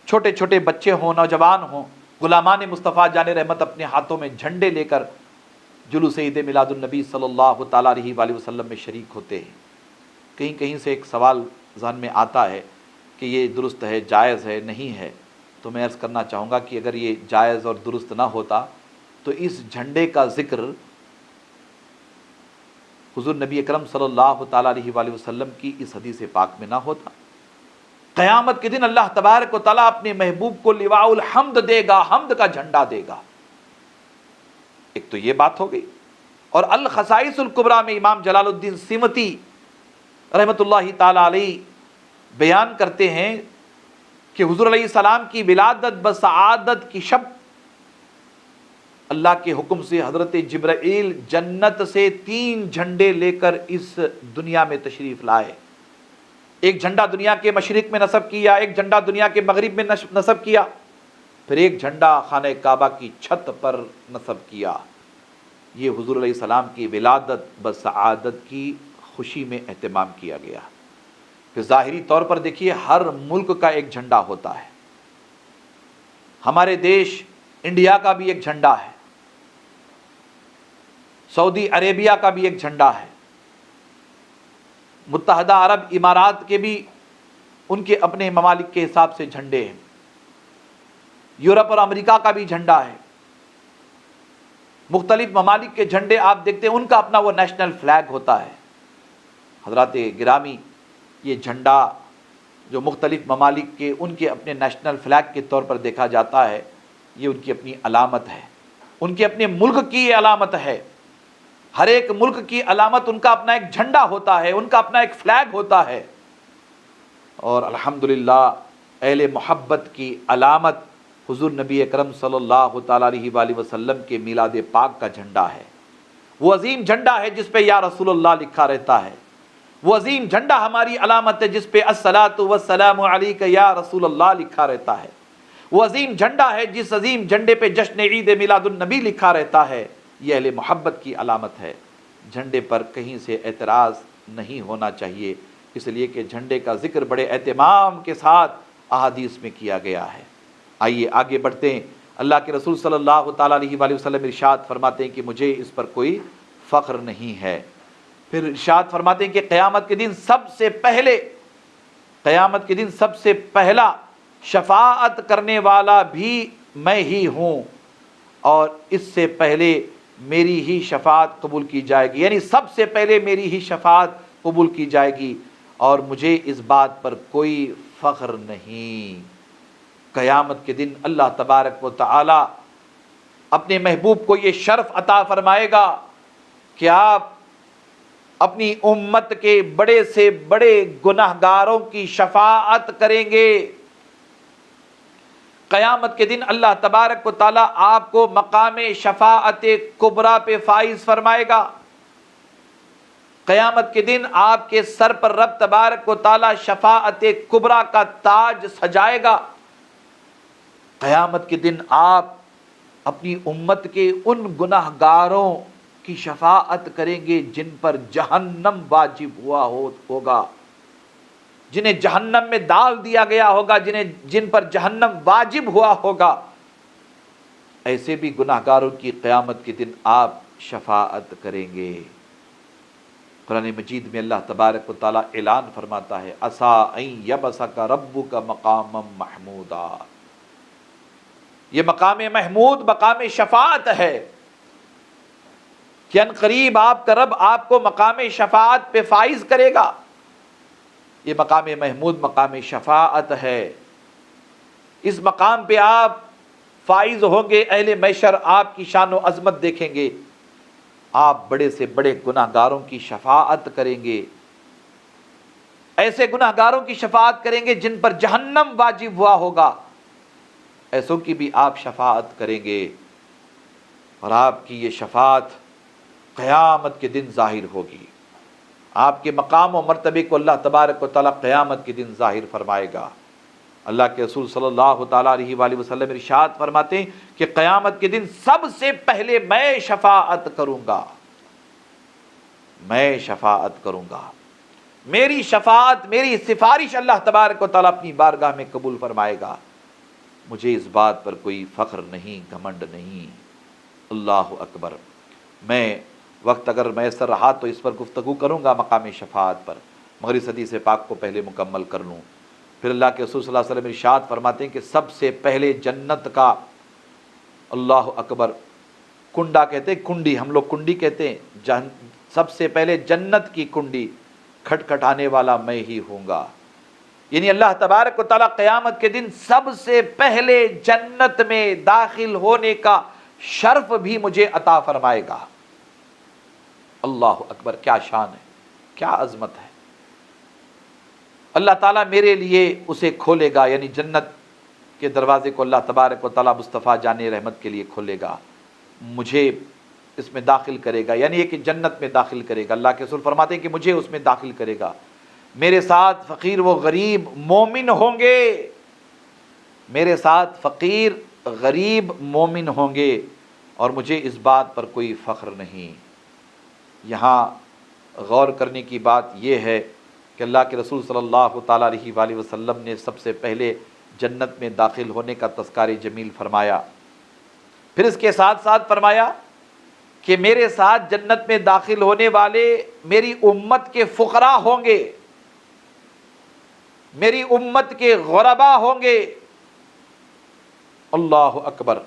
چھوٹے چھوٹے بچے ہوں، نوجوان ہوں، غلامان مصطفیٰ جان رحمت اپنے ہاتھوں میں جھنڈے لے کر جلوس عید میلاد النبی صلی اللہ تعالیٰ علیہ وآلہ وسلم میں شریک ہوتے ہیں۔ کہیں کہیں سے ایک سوال ذہن میں آتا ہے کہ یہ درست ہے، جائز ہے، نہیں ہے، تو میں عرض کرنا چاہوں گا کہ اگر یہ جائز اور درست نہ ہوتا تو اس جھنڈے کا ذکر حضور نبی اکرم صلی اللہ تعالیٰ علیہ وآلہ وسلم کی اس حدیث پاک میں نہ ہوتا۔ قیامت کے دن اللہ تبارک و تعالیٰ اپنے محبوب کو لواء الحمد دے گا، حمد کا جھنڈا دے گا۔ ایک تو یہ بات ہو گئی، اور الخصائص الکبریٰ میں امام جلال الدین سیمتی رحمۃ اللہ تعالیٰ علیہ بیان کرتے ہیں کہ حضور علیہ السلام کی ولادت بسعادت کی شب اللہ کے حکم سے حضرت جبرائیل جنت سے 3 جھنڈے لے کر اس دنیا میں تشریف لائے۔ ایک جھنڈا دنیا کے مشرق میں نصب کیا، ایک جھنڈا دنیا کے مغرب میں نصب کیا، پھر ایک جھنڈا خانہ کعبہ کی چھت پر نصب کیا۔ یہ حضور علیہ السلام کی ولادت بسعادت کی خوشی میں اہتمام کیا گیا۔ پھر ظاہری طور پر دیکھیے، ہر ملک کا ایک جھنڈا ہوتا ہے۔ ہمارے دیش انڈیا کا بھی ایک جھنڈا ہے، سعودی عربیہ کا بھی ایک جھنڈا ہے، متحدہ عرب امارات کے بھی ان کے اپنے ممالک کے حساب سے جھنڈے ہیں، یورپ اور امریکہ کا بھی جھنڈا ہے۔ مختلف ممالک کے جھنڈے آپ دیکھتے ہیں، ان کا اپنا وہ نیشنل فلیگ ہوتا ہے۔ حضرات گرامی، یہ جھنڈا جو مختلف ممالک کے ان کے اپنے نیشنل فلیگ کے طور پر دیکھا جاتا ہے، یہ ان کی اپنی علامت ہے، ان کے اپنے ملک کی یہ علامت ہے۔ ہر ایک ملک کی علامت ان کا اپنا ایک جھنڈا ہوتا ہے، ان کا اپنا ایک فلیگ ہوتا ہے، اور الحمدللہ اہل محبت کی علامت حضور نبی اکرم صلی اللہ تعالیٰ علیہ وآلہ وسلم کے میلاد پاک کا جھنڈا ہے۔ وہ عظیم جھنڈا ہے جس پہ یا رسول اللہ لکھا رہتا ہے، وہ عظیم جھنڈا ہماری علامت ہے جس پہ الصلاۃ والسلام علیک یا رسول اللہ لکھا رہتا ہے، وہ عظیم جھنڈا ہے جس عظیم جھنڈے پہ جشن عید میلاد النبی لکھا رہتا ہے۔ یہ اہل محبت کی علامت ہے۔ جھنڈے پر کہیں سے اعتراض نہیں ہونا چاہیے، اس لیے کہ جھنڈے کا ذکر بڑے اہتمام کے ساتھ احادیث میں کیا گیا ہے۔ آئیے آگے بڑھتے ہیں۔ اللہ کے رسول صلی اللہ تعالیٰ علیہ وآلہ وسلم ارشاد فرماتے ہیں کہ مجھے اس پر کوئی فخر نہیں ہے۔ پھر ارشاد فرماتے ہیں کہ قیامت کے دن سب سے پہلا شفاعت کرنے والا بھی میں ہی ہوں، اور اس سے پہلے میری ہی شفاعت قبول کی جائے گی، یعنی سب سے پہلے میری ہی شفاعت قبول کی جائے گی، اور مجھے اس بات پر کوئی فخر نہیں۔ قیامت کے دن اللہ تبارک و تعالی اپنے محبوب کو یہ شرف عطا فرمائے گا کہ آپ اپنی امت کے بڑے سے بڑے گناہگاروں کی شفاعت کریں گے۔ قیامت کے دن اللہ تبارک و تعالی آپ کو مقام شفاعت کبریٰ پہ فائز فرمائے گا۔ قیامت کے دن آپ کے سر پر رب تبارک و تعالی شفاعت کبریٰ کا تاج سجائے گا۔ قیامت کے دن آپ اپنی امت کے ان گناہگاروں کی شفاعت کریں گے جن پر جہنم واجب ہوا ہوگا، جنہیں جہنم میں ڈال دیا گیا ہوگا، جن پر جہنم واجب ہوا ہوگا۔ ایسے بھی گناہگاروں کی قیامت کے دن آپ شفاعت کریں گے۔ قرآن مجید میں اللہ تبارک و تعالیٰ اعلان فرماتا ہے عسیٰ ان یبعثک ربک مقاما محمودا۔ یہ مقام محمود مقام شفاعت ہے کہ ان قریب آپ کا رب آپ کو مقام شفاعت پہ فائز کرے گا۔ یہ مقام محمود مقام شفاعت ہے، اس مقام پہ آپ فائز ہوں گے۔ اہل محشر آپ کی شان و عظمت دیکھیں گے، آپ بڑے سے بڑے گناہگاروں کی شفاعت کریں گے، ایسے گناہگاروں کی شفاعت کریں گے جن پر جہنم واجب ہوا ہوگا، ایسوں کی بھی آپ شفاعت کریں گے، اور آپ کی یہ شفاعت قیامت کے دن ظاہر ہوگی۔ آپ کے مقام و مرتبے کو اللہ تبارک و تعالیٰ قیامت کے دن ظاہر فرمائے گا۔ اللہ کے رسول صلی اللہ تعالیٰ علیہ وآلہ وسلم ارشاد فرماتے ہیں کہ قیامت کے دن سب سے پہلے میں شفاعت کروں گا، میں شفاعت کروں گا۔ میری شفاعت، میری سفارش اللہ تبارک و تعالیٰ اپنی بارگاہ میں قبول فرمائے گا۔ مجھے اس بات پر کوئی فخر نہیں، گھمنڈ نہیں۔ اللہ اکبر۔ میں وقت اگر میسر رہا تو اس پر گفتگو کروں گا مقام شفاعت پر، مگر اس حدیث پاک کو پہلے مکمل کر لوں۔ پھر اللہ کے رسول صلی اللہ علیہ وسلم ارشاد فرماتے ہیں کہ سب سے پہلے جنت کا، اللہ اکبر، کنڈا کہتے ہیں، کنڈی، ہم لوگ کنڈی کہتے ہیں، سب سے پہلے جنت کی کنڈی کھٹکھٹانے والا میں ہی ہوں گا۔ یعنی اللہ تبارک و تعالیٰ قیامت کے دن سب سے پہلے جنت میں داخل ہونے کا شرف بھی مجھے عطا فرمائے گا۔ اللہ اکبر، کیا شان ہے، کیا عظمت ہے۔ اللہ تعالیٰ میرے لیے اسے کھولے گا، یعنی جنت کے دروازے کو اللہ تبارک و تعالیٰ مصطفیٰ جان رحمت کے لیے کھولے گا، مجھے اس میں داخل کرے گا، یعنی یہ کہ جنت میں داخل کرے گا۔ اللہ کے رسول فرماتے ہیں کہ مجھے اس میں داخل کرے گا۔ میرے ساتھ فقیر و غریب مومن ہوں گے، میرے ساتھ فقیر غریب مومن ہوں گے، اور مجھے اس بات پر کوئی فخر نہیں۔ یہاں غور کرنے کی بات یہ ہے کہ اللہ کے رسول صلی اللہ تعالیٰ علیہ وآلہ وسلم نے سب سے پہلے جنت میں داخل ہونے کا تذکار جمیل فرمایا، پھر اس کے ساتھ ساتھ فرمایا کہ میرے ساتھ جنت میں داخل ہونے والے میری امت کے فقراء ہوں گے، میری امت کے غربا ہوں گے۔ اللہ اکبر۔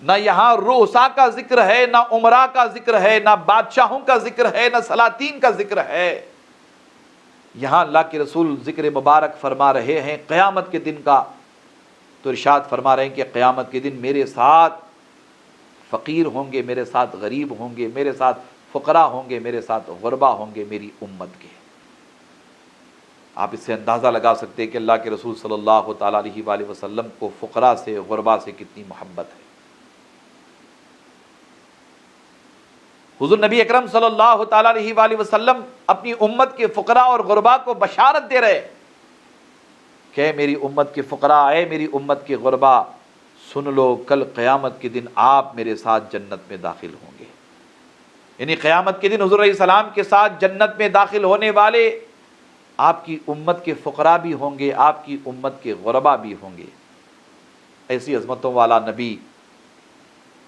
نہ یہاں رؤساء کا ذکر ہے، نہ امراء کا ذکر ہے، نہ بادشاہوں کا ذکر ہے، نہ سلاطین کا ذکر ہے۔ یہاں اللہ کے رسول ذکر مبارک فرما رہے ہیں قیامت کے دن کا تو ارشاد فرما رہے ہیں کہ قیامت کے دن میرے ساتھ فقیر ہوں گے، میرے ساتھ غریب ہوں گے، میرے ساتھ فقراء ہوں گے، میرے ساتھ غربا ہوں گے میری امت کے۔ آپ اس سے اندازہ لگا سکتے ہیں کہ اللہ کے رسول صلی اللہ تعالیٰ علیہ وآلہ وسلم کو فقراء سے، غربا سے کتنی محبت ہے۔ حضور نبی اکرم صلی اللہ تعالیٰ علیہ وآلہ وسلم اپنی امت کے فقراء اور غربا کو بشارت دے رہے کہ اے میری امت کے فقراء، اے میری امت کے غربا، سن لو کل قیامت کے دن آپ میرے ساتھ جنت میں داخل ہوں گے۔ یعنی قیامت کے دن حضور علیہ السلام کے ساتھ جنت میں داخل ہونے والے آپ کی امت کے فقراء بھی ہوں گے، آپ کی امت کے غربا بھی ہوں گے۔ ایسی عظمتوں والا نبی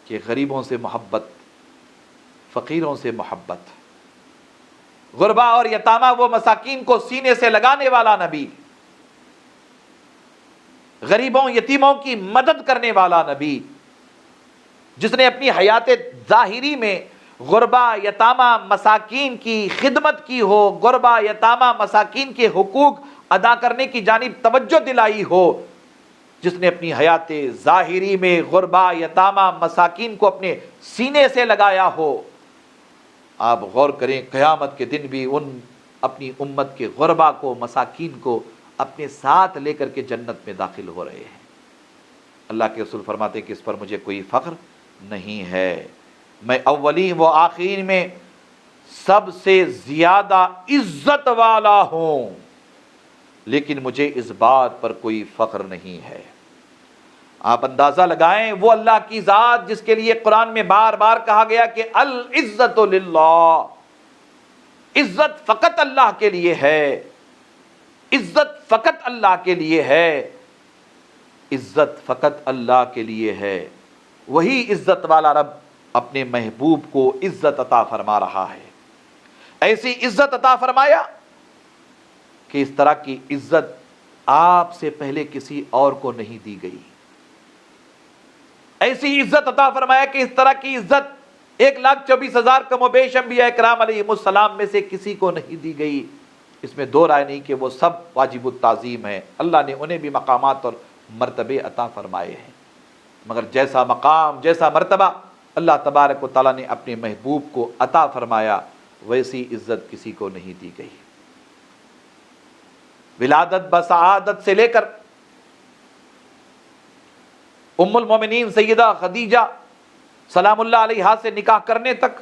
کہ غریبوں سے محبت، فقیروں سے محبت، غربا اور یتامہ وہ مساکین کو سینے سے لگانے والا نبی، غریبوں یتیموں کی مدد کرنے والا نبی، جس نے اپنی حیات ظاہری میں غربا یتامہ مساکین کی خدمت کی ہو، غربا یتامہ مساکین کے حقوق ادا کرنے کی جانب توجہ دلائی ہو، جس نے اپنی حیات ظاہری میں غربا یتامہ مساکین کو اپنے سینے سے لگایا ہو۔ آپ غور کریں، قیامت کے دن بھی ان اپنی امت کے غربا کو، مساکین کو اپنے ساتھ لے کر کے جنت میں داخل ہو رہے ہیں۔ اللہ کے رسول فرماتے ہیں کہ اس پر مجھے کوئی فخر نہیں ہے، میں اولین و آخرین میں سب سے زیادہ عزت والا ہوں، لیکن مجھے اس بات پر کوئی فخر نہیں ہے۔ آپ اندازہ لگائیں، وہ اللہ کی ذات جس کے لیے قرآن میں بار بار کہا گیا کہ العزت للہ، عزت فقط اللہ کے لیے ہے، عزت فقط اللہ کے لیے ہے، عزت فقط اللہ کے لیے ہے، وہی عزت والا رب اپنے محبوب کو عزت عطا فرما رہا ہے۔ ایسی عزت عطا فرمایا کہ اس طرح کی عزت آپ سے پہلے کسی اور کو نہیں دی گئی۔ ایسی عزت عطا فرمایا کہ اس طرح کی عزت 1,24,000 کم و بیش انبیاء کرام علیہ السلام میں سے کسی کو نہیں دی گئی۔ اس میں دو رائے نہیں کہ وہ سب واجب التعظیم ہیں، اللہ نے انہیں بھی مقامات اور مرتبے عطا فرمائے ہیں، مگر جیسا مقام، جیسا مرتبہ اللہ تبارک و تعالیٰ نے اپنے محبوب کو عطا فرمایا، ویسی عزت کسی کو نہیں دی گئی۔ ولادت بسعادت سے لے کر ام المومنین سیدہ خدیجہ سلام اللہ علیہا سے نکاح کرنے تک،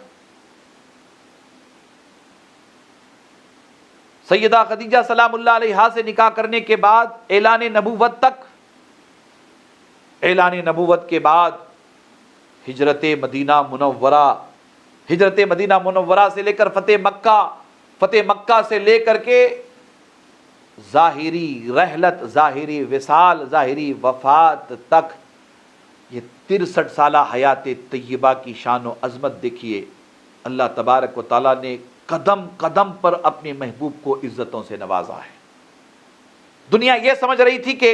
سیدہ خدیجہ سلام اللہ علیہا سے نکاح کرنے کے بعد اعلان نبوت تک، اعلان نبوت کے بعد ہجرت مدینہ منورہ، ہجرت مدینہ منورہ سے لے کر فتح مکہ، فتح مکہ سے لے کر کے ظاہری رحلت، ظاہری وصال، ظاہری وفات تک، یہ 63 سالہ حیات طیبہ کی شان و عظمت دیکھیے۔ اللہ تبارک و تعالیٰ نے قدم قدم پر اپنے محبوب کو عزتوں سے نوازا ہے۔ دنیا یہ سمجھ رہی تھی کہ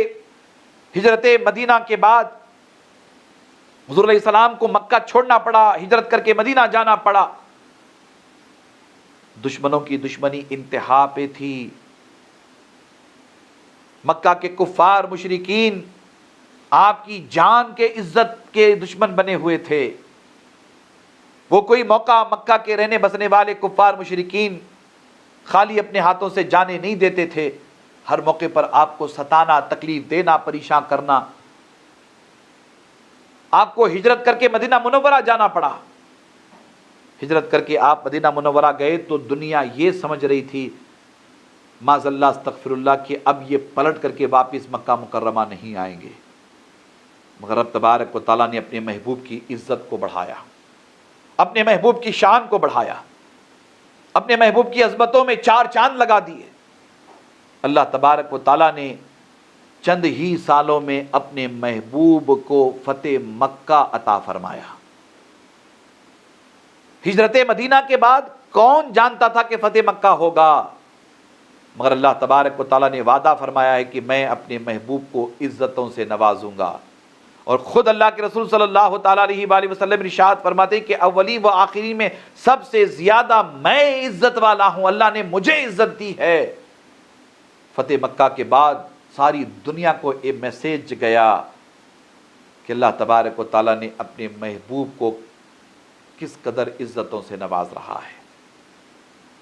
ہجرت مدینہ کے بعد حضور علیہ السلام کو مکہ چھوڑنا پڑا، ہجرت کر کے مدینہ جانا پڑا۔ دشمنوں کی دشمنی انتہا پہ تھی، مکہ کے کفار مشرکین آپ کی جان کے عزت کے دشمن بنے ہوئے تھے۔ وہ کوئی موقع مکہ کے رہنے بسنے والے کفار مشرکین خالی اپنے ہاتھوں سے جانے نہیں دیتے تھے، ہر موقع پر آپ کو ستانا، تکلیف دینا، پریشان کرنا۔ آپ کو ہجرت کر کے مدینہ منورہ جانا پڑا۔ ہجرت کر کے آپ مدینہ منورہ گئے تو دنیا یہ سمجھ رہی تھی معاذ اللہ استغفر اللہ کہ اب یہ پلٹ کر کے واپس مکہ مکرمہ نہیں آئیں گے، مگر رب تبارک و تعالیٰ نے اپنے محبوب کی عزت کو بڑھایا، اپنے محبوب کی شان کو بڑھایا، اپنے محبوب کی عظمتوں میں 4 چاند لگا دیے۔ اللہ تبارک و تعالیٰ نے چند ہی سالوں میں اپنے محبوب کو فتح مکہ عطا فرمایا۔ ہجرت مدینہ کے بعد کون جانتا تھا کہ فتح مکہ ہوگا، مگر اللہ تبارک و تعالیٰ نے وعدہ فرمایا ہے کہ میں اپنے محبوب کو عزتوں سے نوازوں گا، اور خود اللہ کے رسول صلی اللہ تعالیٰ علیہ وآلہ وسلم ارشاد فرماتے ہیں کہ اولی و آخری میں سب سے زیادہ میں عزت والا ہوں، اللہ نے مجھے عزت دی ہے۔ فتح مکہ کے بعد ساری دنیا کو یہ میسیج گیا کہ اللہ تبارک و تعالیٰ نے اپنے محبوب کو کس قدر عزتوں سے نواز رہا ہے۔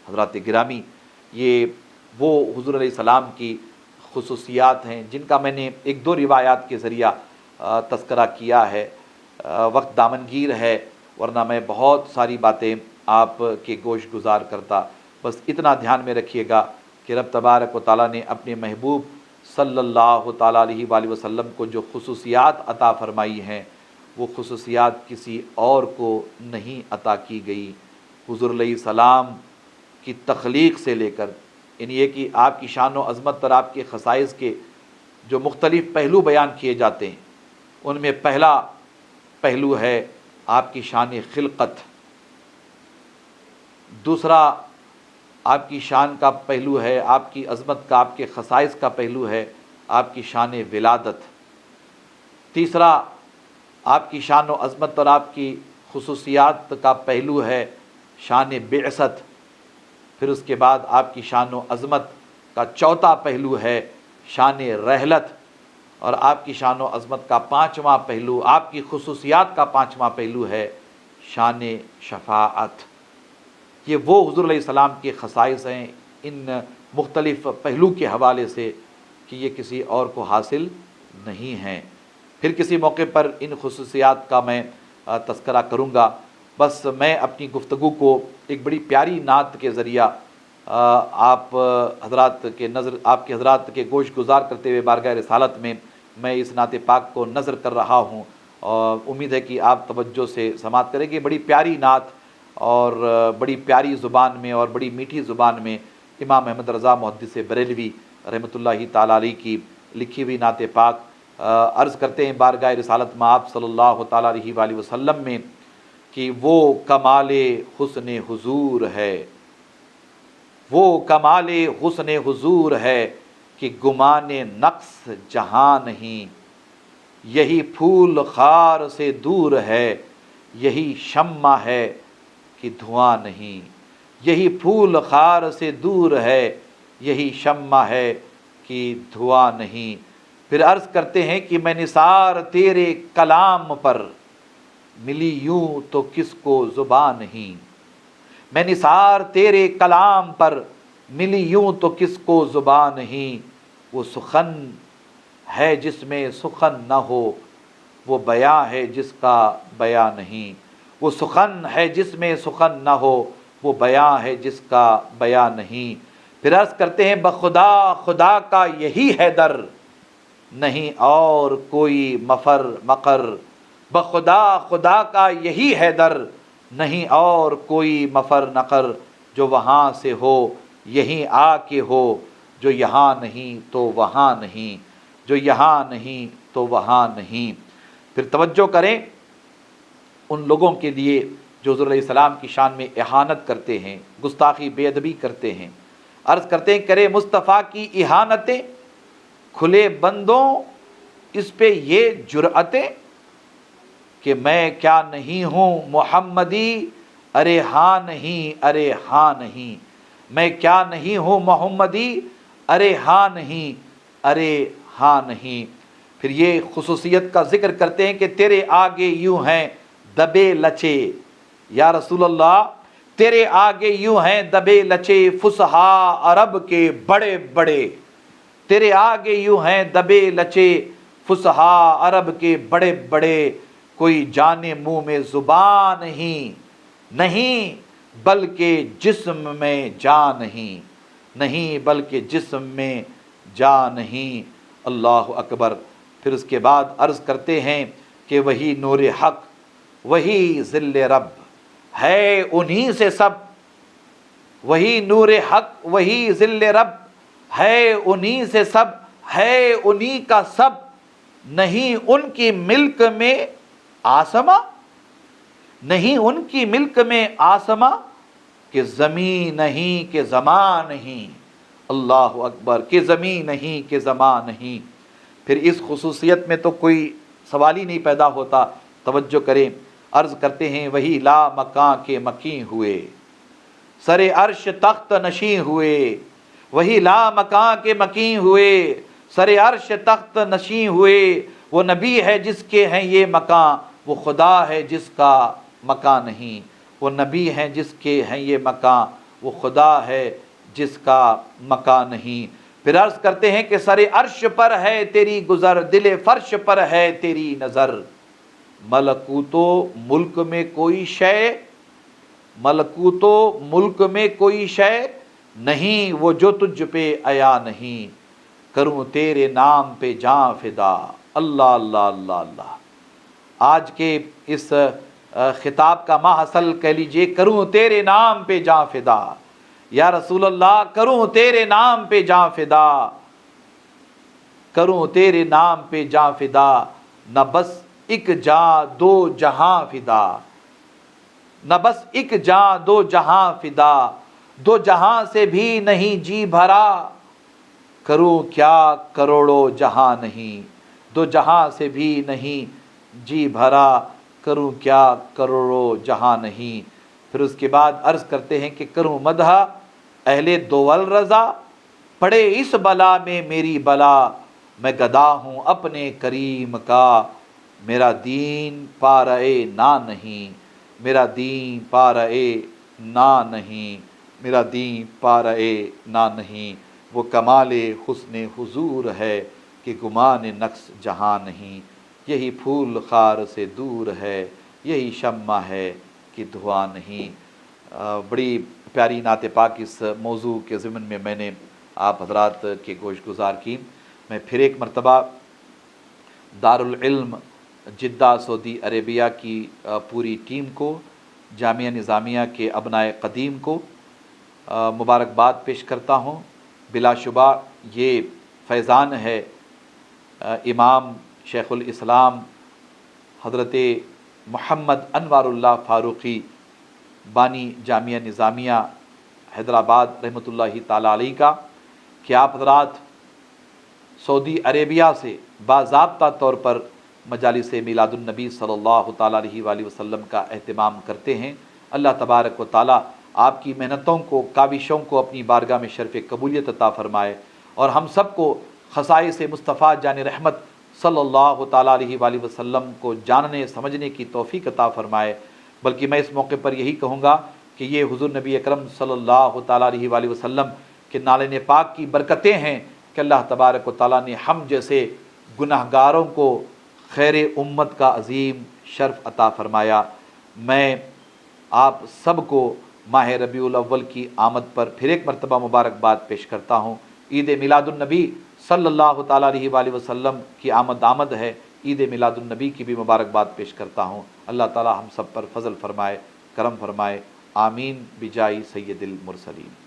حضرات گرامی، یہ وہ حضور علیہ السلام کی خصوصیات ہیں جن کا میں نے ایک دو روایات کے ذریعہ تذکرہ کیا ہے۔ وقت دامنگیر ہے، ورنہ میں بہت ساری باتیں آپ کے گوش گزار کرتا۔ بس اتنا دھیان میں رکھیے گا کہ رب تبارک و تعالیٰ نے اپنے محبوب صلی اللہ تعالیٰ علیہ وآلہ وسلم کو جو خصوصیات عطا فرمائی ہیں، وہ خصوصیات کسی اور کو نہیں عطا کی گئی۔ حضور علیہ السلام کی تخلیق سے لے کر، یعنی یہ کہ آپ کی شان و عظمت اور آپ کے خصائص کے جو مختلف پہلو بیان کیے جاتے ہیں، ان میں پہلا پہلو ہے آپ کی شان خلقت، دوسرا آپ کی شان کا پہلو ہے، آپ کی عظمت کا، آپ کے خصائص کا پہلو ہے آپ کی شان ولادت، تیسرا آپ کی شان و عظمت اور آپ کی خصوصیات کا پہلو ہے شان بعثت، پھر اس کے بعد آپ کی شان و عظمت کا چوتھا پہلو ہے شان رحلت، اور آپ کی شان و عظمت کا پانچواں پہلو، آپ کی خصوصیات کا پانچواں پہلو ہے شان شفاعت۔ یہ وہ حضور علیہ السلام کے خصائص ہیں ان مختلف پہلو کے حوالے سے کہ یہ کسی اور کو حاصل نہیں ہیں۔ پھر کسی موقع پر ان خصوصیات کا میں تذکرہ کروں گا۔ بس میں اپنی گفتگو کو ایک بڑی پیاری نعت کے ذریعہ آپ حضرات کے حضرات کے گوش گزار کرتے ہوئے بارگاہ رسالت میں اس نعت پاک کو نظر کر رہا ہوں، اور امید ہے کہ آپ توجہ سے سماعت کریں گے۔ بڑی پیاری نعت اور بڑی پیاری زبان میں اور بڑی میٹھی زبان میں امام احمد رضا محدث بریلوی رحمۃ اللہ تعالیٰ علیہ کی لکھی ہوئی نعت پاک عرض کرتے ہیں بارگاہ رسالت میں آپ صلی اللہ تعالیٰ علیہ وآلہ وسلم میں کہ وہ کمال حسن حضور ہے، وہ کمال حسن حضور ہے کہ گمان نقص جہاں نہیں، یہی پھول خار سے دور ہے، یہی شمع ہے کہ دھواں نہیں، یہی پھول خار سے دور ہے، یہی شمع ہے کہ دھواں نہیں۔ پھر عرض کرتے ہیں کہ میں نثار تیرے کلام پر ملی یوں تو کس کو زبان نہیں، میں نثار تیرے کلام پر ملی یوں تو کس کو زبان نہیں، وہ سخن ہے جس میں سخن نہ ہو، وہ بیاں ہے جس کا بیاں نہیں، وہ سخن ہے جس میں سخن نہ ہو، وہ بیاں ہے جس کا بیاں نہیں۔ پھر عرض کرتے ہیں بخدا خدا کا یہی ہے در، نہیں اور کوئی مفر مقر، بخدا خدا کا یہی ہے در، نہیں اور کوئی مفر نقر، جو وہاں سے ہو یہیں آ کے ہو، جو یہاں نہیں تو وہاں نہیں، جو یہاں نہیں تو وہاں نہیں۔ پھر توجہ کریں ان لوگوں کے لیے جو حضور علیہ السلام کی شان میں اہانت کرتے ہیں، گستاخی بے ادبی کرتے ہیں۔ عرض کرتے ہیں کرے مصطفیٰ کی اہانتیں کھلے بندوں اس پہ یہ جرأتیں، کہ میں کیا نہیں ہوں محمدی، ارے ہاں نہیں ارے ہاں نہیں، میں کیا نہیں ہوں محمدی، ارے ہاں نہیں ارے ہاں نہیں۔ پھر یہ خصوصیت کا ذکر کرتے ہیں کہ تیرے آگے یوں ہیں دبے لچے، یا رسول اللہ تیرے آگے یوں ہیں دبے لچے فصحاء عرب کے بڑے بڑے، تیرے آگے یوں ہیں دبے لچے فصحاء عرب کے بڑے بڑے، کوئی جانے منہ میں زبان نہیں، نہیں بلکہ جسم میں جان نہیں، نہیں بلکہ جسم میں جان نہیں۔ اللہ اکبر۔ پھر اس کے بعد عرض کرتے ہیں کہ وہی نور حق وہی ظل رب ہے انہی سے سب، وہی نور حق وہی ظل رب ہے انہی سے سب، ہے انہی کا سب، نہیں ان کی ملک میں آسماں، نہیں ان کی ملک میں آسماں، کہ زمین نہیں کہ زمان نہیں، اللہ اکبر، کہ زمین نہیں کہ زمان نہیں۔ پھر اس خصوصیت میں تو کوئی سوال ہی نہیں پیدا ہوتا۔ توجہ کریں، عرض کرتے ہیں وہی لا مکان کے مکیں ہوئے، سر عرش تخت نشیں ہوئے، وہی لا مکان کے مکیں ہوئے، سر عرش تخت نشیں ہوئے، وہ نبی ہے جس کے ہیں یہ مکان، وہ خدا ہے جس کا مکان نہیں، وہ نبی ہیں جس کے ہیں یہ مکان، وہ خدا ہے جس کا مکان نہیں۔ پھر عرض کرتے ہیں کہ سر عرش پر ہے تیری گزر، دل فرش پر ہے تیری نظر، ملکوت و ملک میں کوئی شے، ملکوت و ملک میں کوئی شے نہیں، وہ جو تجھ پہ عیا نہیں، کروں تیرے نام پہ جاں فدا۔ اللہ اللہ اللہ اللہ۔ آج کے اس خطاب کا ماحصل کہہ لیجئے، کروں تیرے نام پہ جاں فدا، یا رسول اللہ کروں تیرے نام پہ جاں فدا، کروں تیرے نام پہ جاں فدا، نہ بس ایک جاں دو جہاں فدا، نہ بس ایک جاں دو جہاں فدا، دو جہاں سے بھی نہیں جی بھرا، کروں کیا کروڑوں جہاں نہیں، دو جہاں سے بھی نہیں جی بھرا، کروں کیا کروڑوں جہاں نہیں۔ پھر اس کے بعد عرض کرتے ہیں کہ کروں مدح اہل دول رضا، پڑے اس بلا میں میری بلا، میں گدا ہوں اپنے کریم کا، میرا دین پارے نا نہیں، میرا دین پارے نا نہیں، میرا دین پارے نا نہیں۔ وہ کمال حسن حضور ہے کہ گمان نقص جہاں نہیں، یہی پھول خار سے دور ہے، یہی شمع ہے کہ دھواں نہیں۔ بڑی پیاری نعت پاک اس موضوع کے ضمن میں میں نے آپ حضرات کے گوش گزار کی۔ میں پھر ایک مرتبہ دارالعلم جدہ سعودی عربیہ کی پوری ٹیم کو، جامعہ نظامیہ کے ابنائے قدیم کو مبارکباد پیش کرتا ہوں۔ بلا شبہ یہ فیضان ہے امام شیخ الاسلام حضرت محمد انوار اللہ فاروقی بانی جامعہ نظامیہ حیدرآباد رحمۃ اللہ تعالیٰ علیہ کا، کہ آپ حضرات سعودی عربیہ سے باضابطہ طور پر مجالس میلاد النبی صلی اللہ تعالیٰ علیہ وآلہ وسلم کا اہتمام کرتے ہیں۔ اللہ تبارک و تعالیٰ آپ کی محنتوں کو، کاوشوں کو اپنی بارگاہ میں شرف قبولیت عطا فرمائے، اور ہم سب کو خصائص مصطفیٰ جان رحمت صلی اللہ تعالیٰ علیہ وآلہ وسلم کو جاننے سمجھنے کی توفیق عطا فرمائے۔ بلکہ میں اس موقع پر یہی کہوں گا کہ یہ حضور نبی اکرم صلی اللہ تعالیٰ علیہ وآلہ وسلم کے نالین پاک کی برکتیں ہیں کہ اللہ تبارک و تعالیٰ نے ہم جیسے گناہ گاروں کو خیر امت کا عظیم شرف عطا فرمایا۔ میں آپ سب کو ماہ ربیع الاول کی آمد پر پھر ایک مرتبہ مبارکباد پیش کرتا ہوں۔ عید میلاد النبی صلی اللہ تعالیٰ علیہ وآلہ وسلم کی آمد ہے، عید میلاد النبی کی بھی مبارکباد پیش کرتا ہوں۔ اللہ تعالیٰ ہم سب پر فضل فرمائے، کرم فرمائے، آمین بجائی سید المرسلین۔